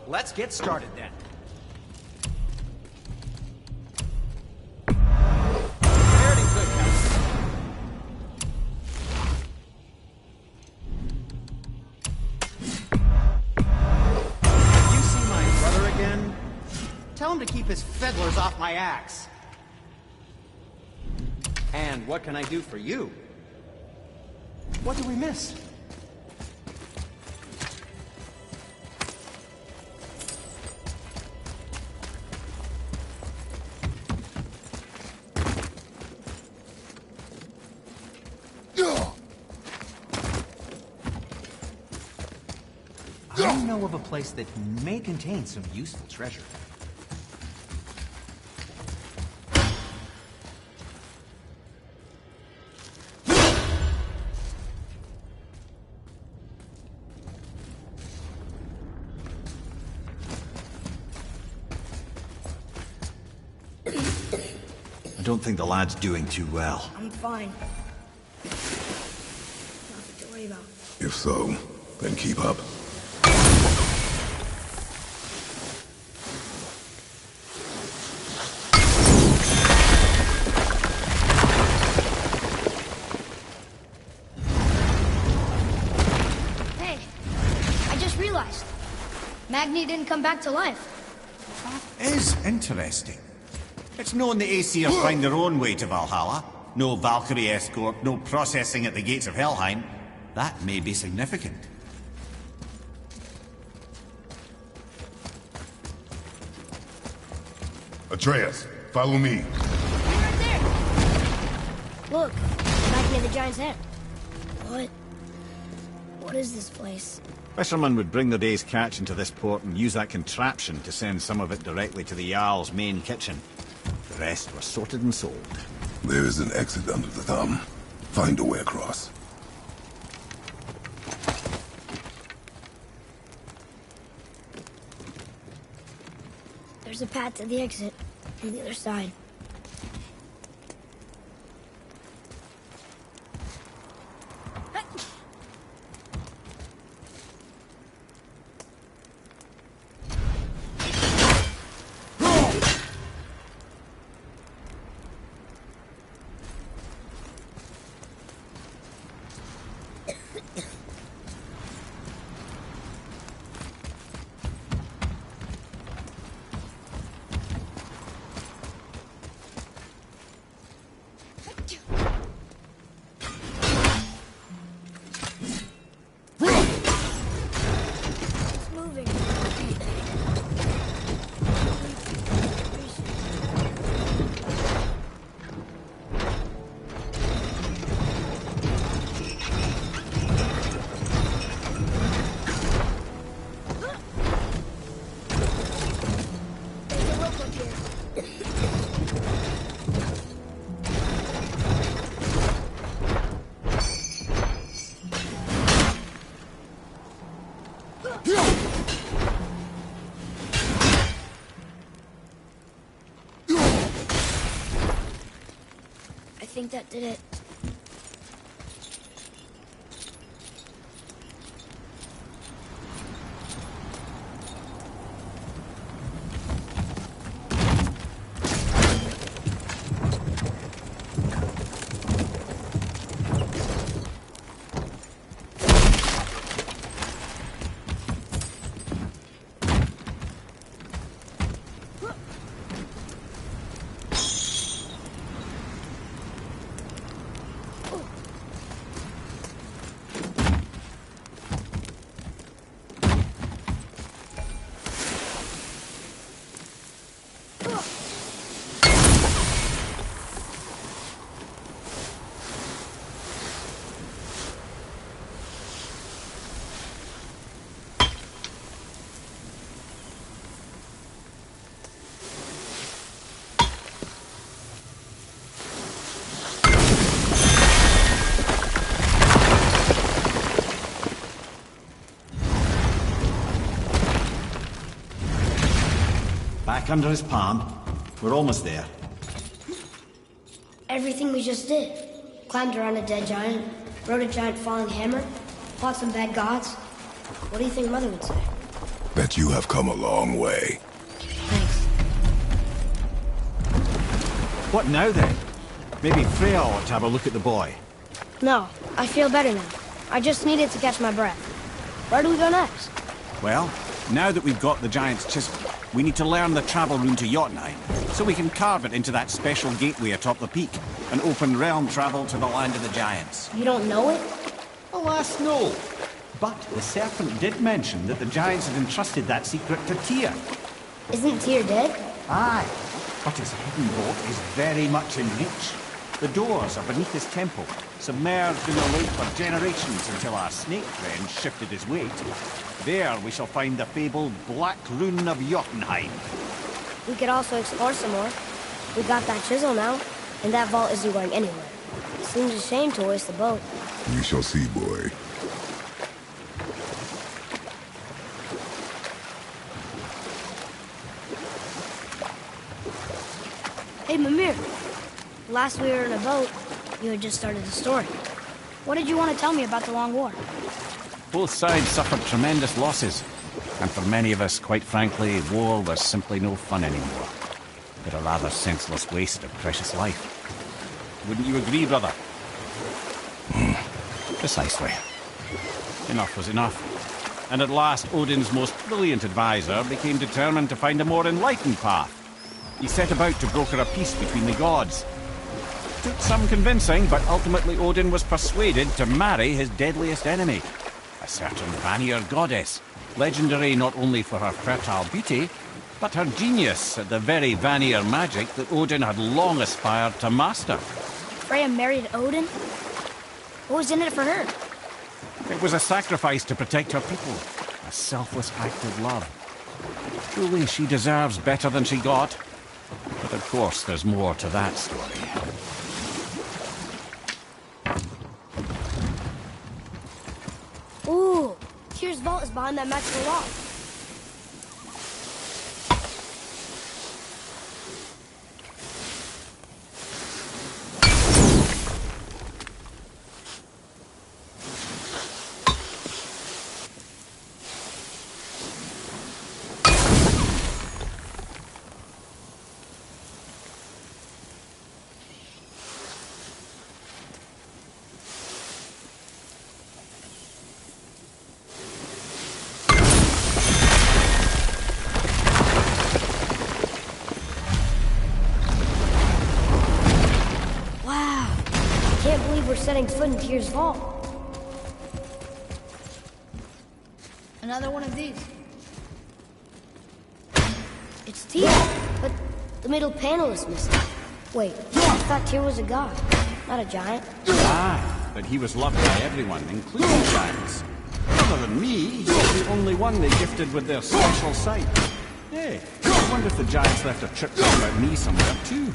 Let's get started then. Fairly good, Captain. You see my brother again? Tell him to keep his fiddlers off my axe. And what can I do for you? What did we miss? I know of a place that may contain some useful treasure. I don't think the lad's doing too well. I'm fine. Nothing to worry about. If so, then keep up. Hey, I just realized. Magni didn't come back to life. Is interesting. It's known the Aesir find their own way to Valhalla. No Valkyrie escort, no processing at the gates of Helheim. That may be significant. Atreus, follow me. Right there! Look, back near the giant's head. What is this place? Fishermen would bring their day's catch into this port and use that contraption to send some of it directly to the Jarl's main kitchen. The rest was sorted and sold. There is an exit under the thumb. Find a way across. There's a path to the exit on the other side. I think that did it. Back under his palm. We're almost there. Everything we just did. Climbed around a dead giant, rode a giant falling hammer, fought some bad gods. What do you think Mother would say? Bet you have come a long way. Thanks. What now then? Maybe Freya ought to have a look at the boy. No, I feel better now. I just needed to catch my breath. Where do we go next? Well, now that we've got the giant's chisel, we need to learn the travel route to Jotunheim, so we can carve it into that special gateway atop the peak, and open realm travel to the land of the giants. You don't know it? Alas, no. But the serpent did mention that the giants had entrusted that secret to Tyr. Isn't Tyr dead? Aye, but his hidden boat is very much in reach. The doors are beneath his temple, submerged in the lake for generations until our snake friend shifted his weight. There we shall find the fabled Black Rune of Jotunheim. We could also explore some more. We got that chisel now, and that vault isn't going anywhere. It seems a shame to waste the boat. We shall see, boy. Hey, Mimir. Last we were in a boat, you had just started the story. What did you want to tell me about the Long War? Both sides suffered tremendous losses, and for many of us, quite frankly, war was simply no fun anymore. But a rather senseless waste of precious life. Wouldn't you agree, brother? Precisely. Enough was enough. And at last, Odin's most brilliant advisor became determined to find a more enlightened path. He set about to broker a peace between the gods. Took some convincing, but ultimately Odin was persuaded to marry his deadliest enemy, a certain Vanir goddess, legendary not only for her fertile beauty, but her genius at the very Vanir magic that Odin had long aspired to master. Freya married Odin? What was in it for her? It was a sacrifice to protect her people. A selfless act of love. Truly, she deserves better than she got. But of course, there's more to that story. Ooh, Tyr's vault is behind that magical wall. Setting foot in Tyr's vault. Another one of these. It's Tyr, but the middle panel is missing. Wait, I thought Tyr was a god, not a giant. Ah, but he was loved by everyone, including giants. Other than me, he was the only one they gifted with their special sight. Hey, I wonder if the giants left a trip about me somewhere too.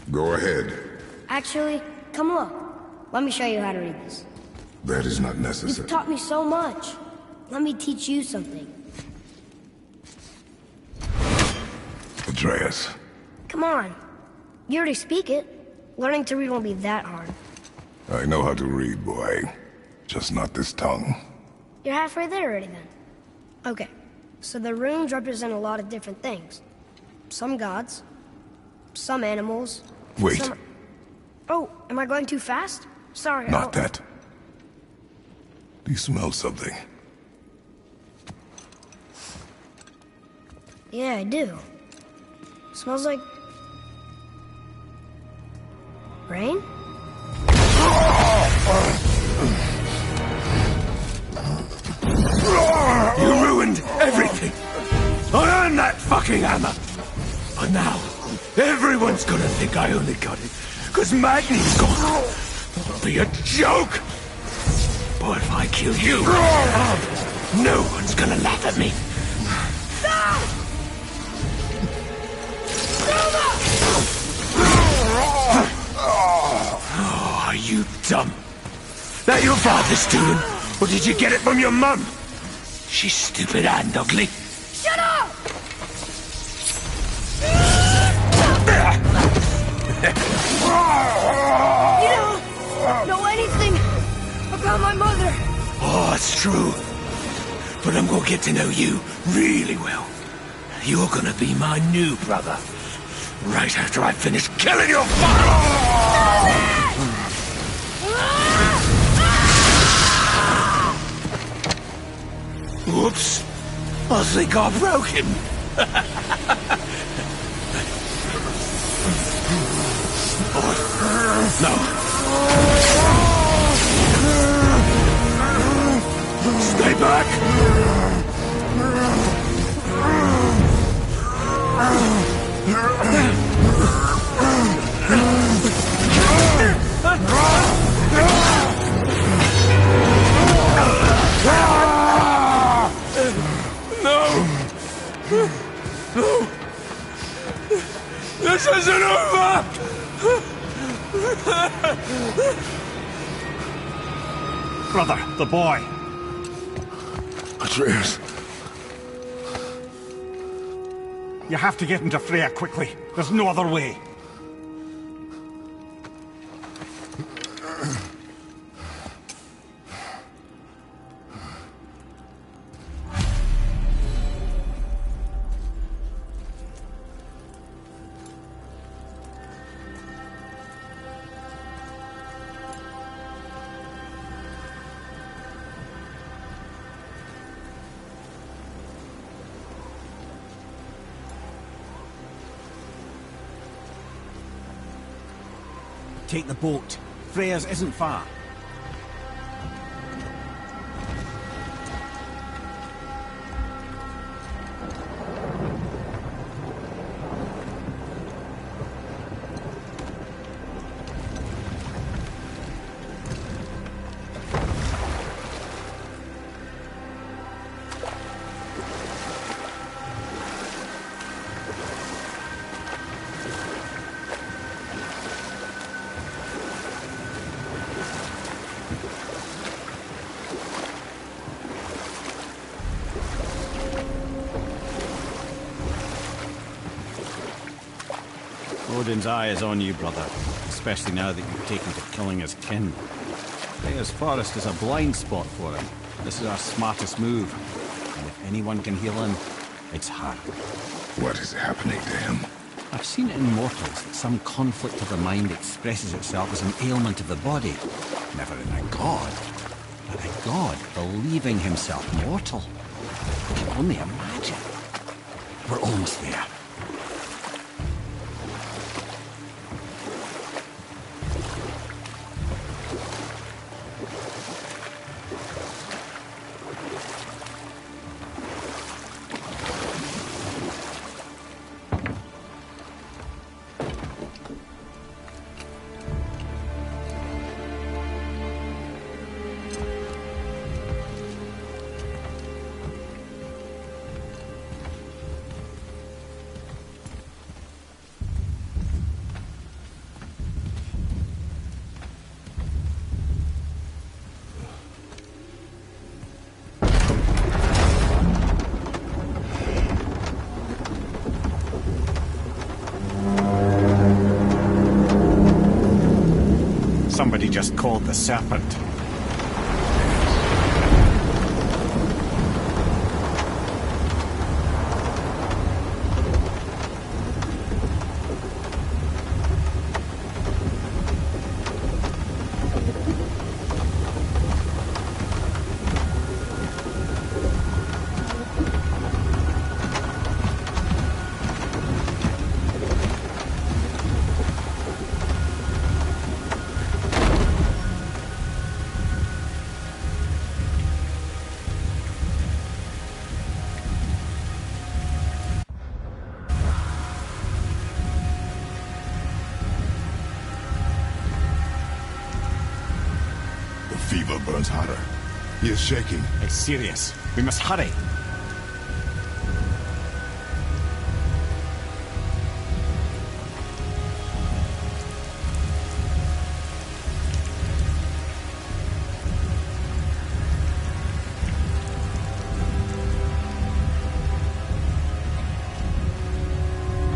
Go ahead. Actually, come look. Let me show you how to read this. That is not necessary. You've taught me so much. Let me teach you something. Atreus. Come on. You already speak it. Learning to read won't be that hard. I know how to read, boy. Just not this tongue. You're halfway there already then. Okay, so the runes represent a lot of different things. Some gods, some animals. Wait. Some... Oh, am I going too fast? Sorry. Not that. Do you smell something? Yeah, I do. Smells like... rain? You ruined everything! I earned that fucking hammer! But now, everyone's gonna think I only got it because Magni's gone. It'll be a joke! But if I kill you, no one's gonna laugh at me. Oh, are you dumb? That your father's doing? Or did you get it from your mum? She's stupid and ugly. Shut up! You don't know anything about my mother. Oh, it's true. But I'm gonna get to know you really well. You're gonna be my new brother. Right after I finish killing your father! Whoops. I think I broke him. No. Stay back! No! No! This isn't over! Brother, the boy. Atreus. You have to get into Freya quickly. There's no other way. Take the boat. Freya's isn't far. Odin's eye is on you, brother. Especially now that you've taken to killing his kin. Freya's forest is a blind spot for him. This is our smartest move. And if anyone can heal him, it's her. What is happening to him? I've seen it in mortals that some conflict of the mind expresses itself as an ailment of the body. Never in a god. But a god believing himself mortal. I can only imagine. We're almost there. Somebody just called the serpent. Fever burns hotter. He is shaking. It's serious. We must hurry.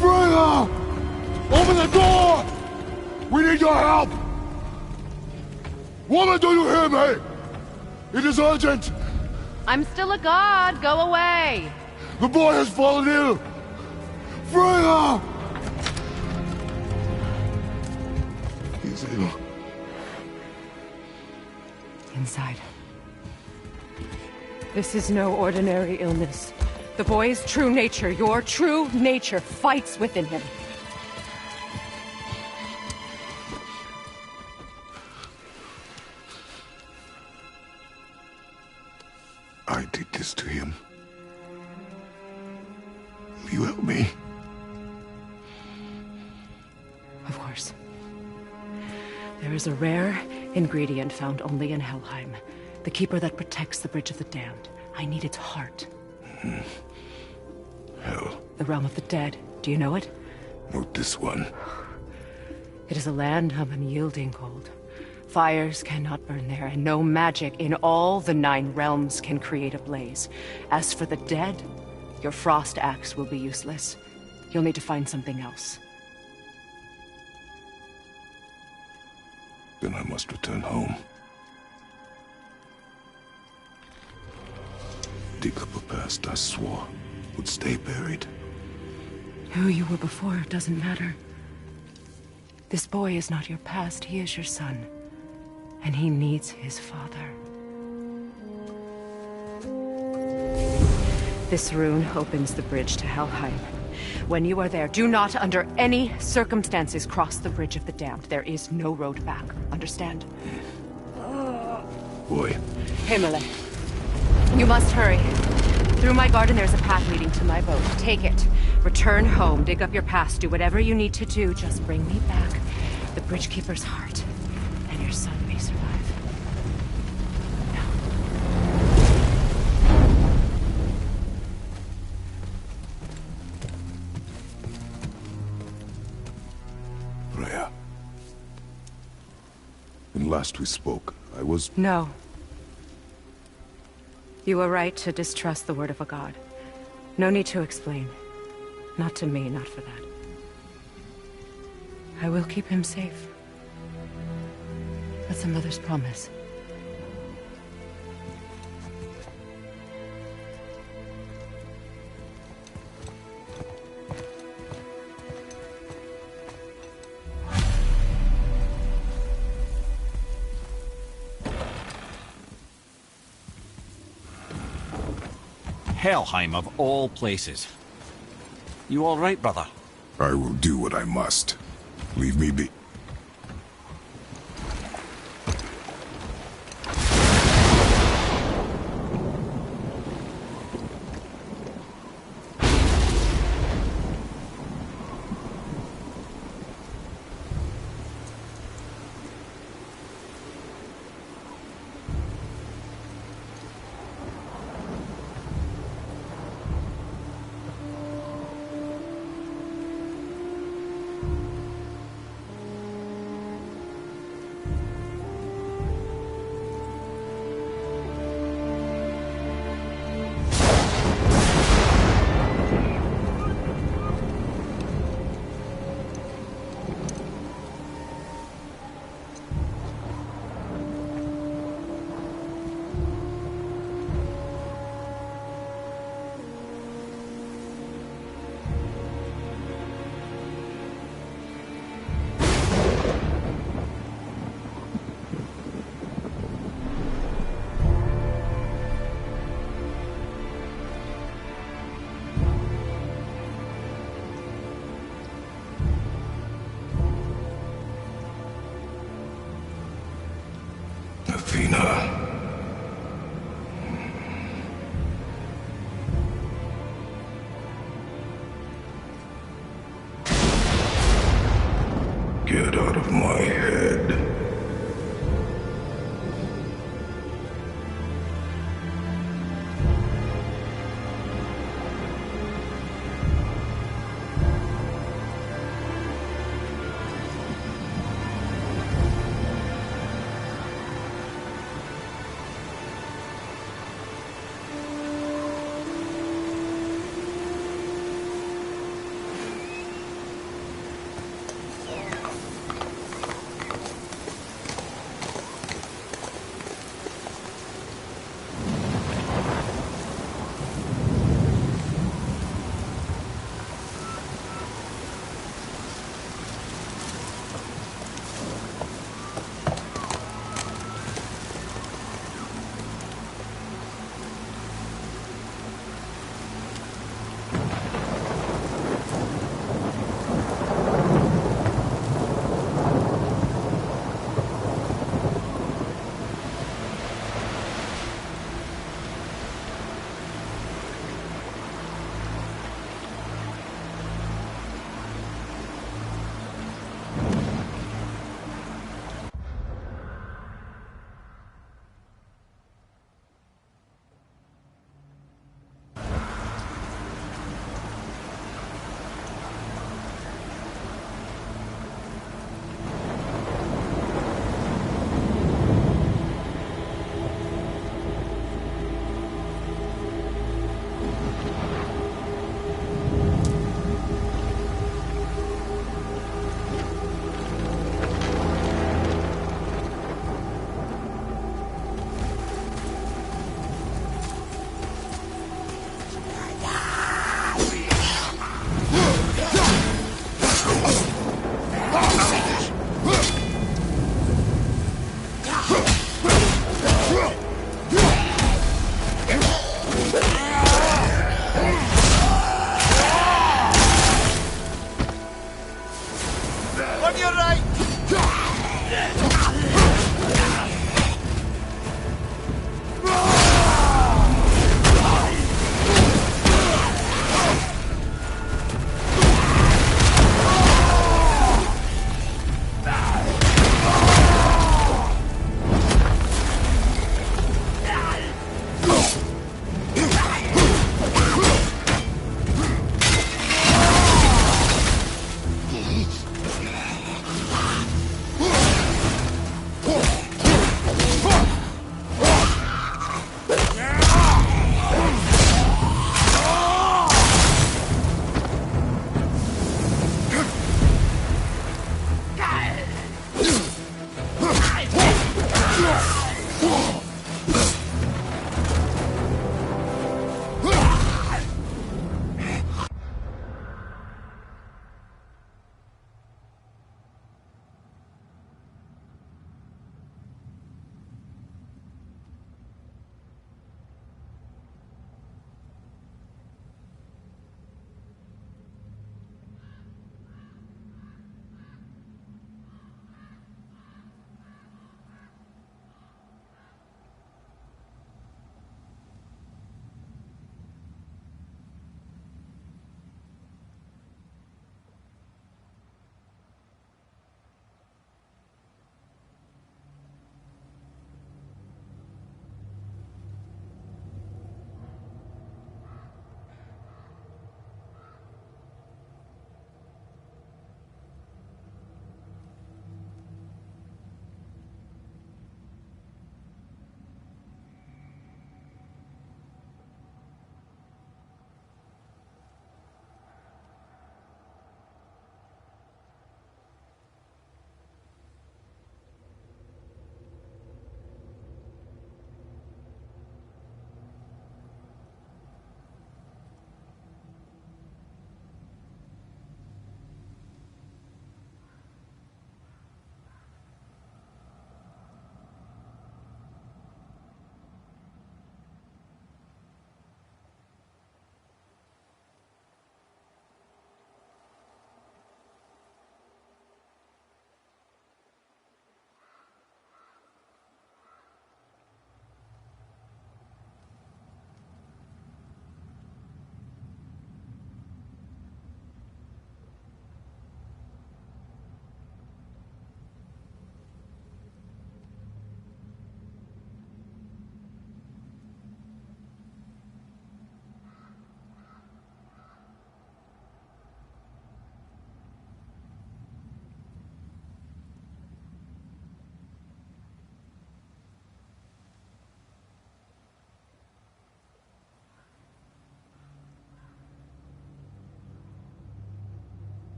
Freya! Open the door! We need your help! Woman, do you hear me? It is urgent! I'm still a god. Go away. The boy has fallen ill! Freya! He's ill. Inside. This is no ordinary illness. The boy's true nature, your true nature, fights within him. I did this to him. Will you help me? Of course. There is a rare ingredient found only in Helheim. The keeper that protects the Bridge of the Damned. I need its heart. Hell. The realm of the dead. Do you know it? Not this one. It is a land of unyielding cold. Fires cannot burn there, and no magic in all the 9 realms can create a blaze. As for the dead, your frost axe will be useless. You'll need to find something else. Then I must return home. Dig up a past I swore would stay buried. Who you were before doesn't matter. This boy is not your past, he is your son. And he needs his father. This rune opens the bridge to Helheim. When you are there, do not under any circumstances cross the Bridge of the Damned. There is no road back. Understand? Boy. Himmele. You must hurry. Through my garden there's a path leading to my boat. Take it. Return home, dig up your past, do whatever you need to do. Just bring me back the Bridgekeeper's heart, and your son may survive. Freya. When last we spoke, I was... No. You were right to distrust the word of a god. No need to explain. Not to me, not for that. I will keep him safe. That's a mother's promise. Helheim of all places. You all right, brother? I will do what I must. Leave me be. Athena. Get out of my head.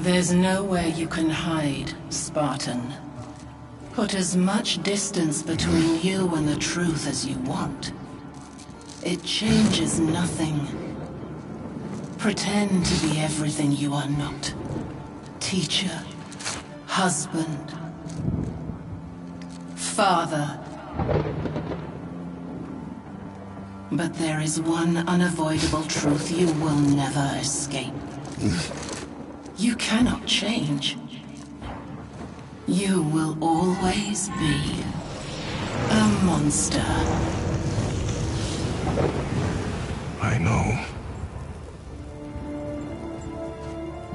There's nowhere you can hide, Spartan. Put as much distance between you and the truth as you want. It changes nothing. Pretend to be everything you are not. Teacher, husband, father. But there is one unavoidable truth you will never escape. You cannot change. You will always be a monster. I know.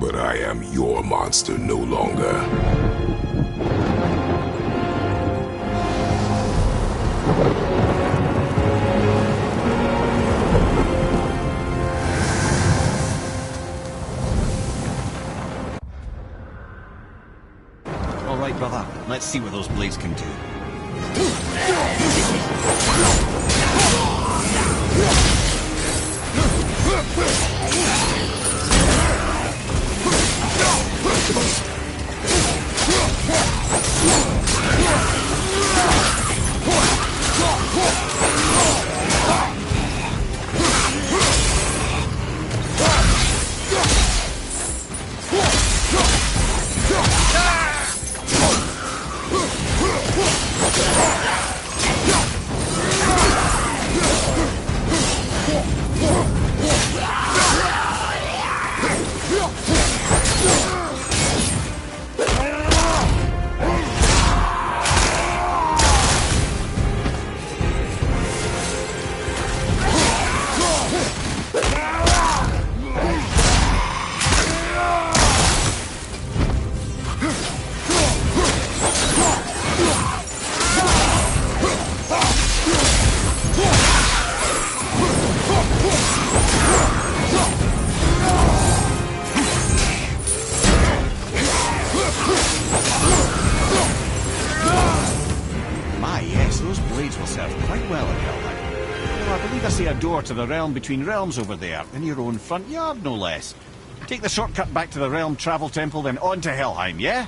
But I am your monster no longer. All right, brother. Let's see what those blades can do. To the realm between realms over there, in your own front yard, no less. Take the shortcut back to the realm travel temple, then on to Helheim, yeah?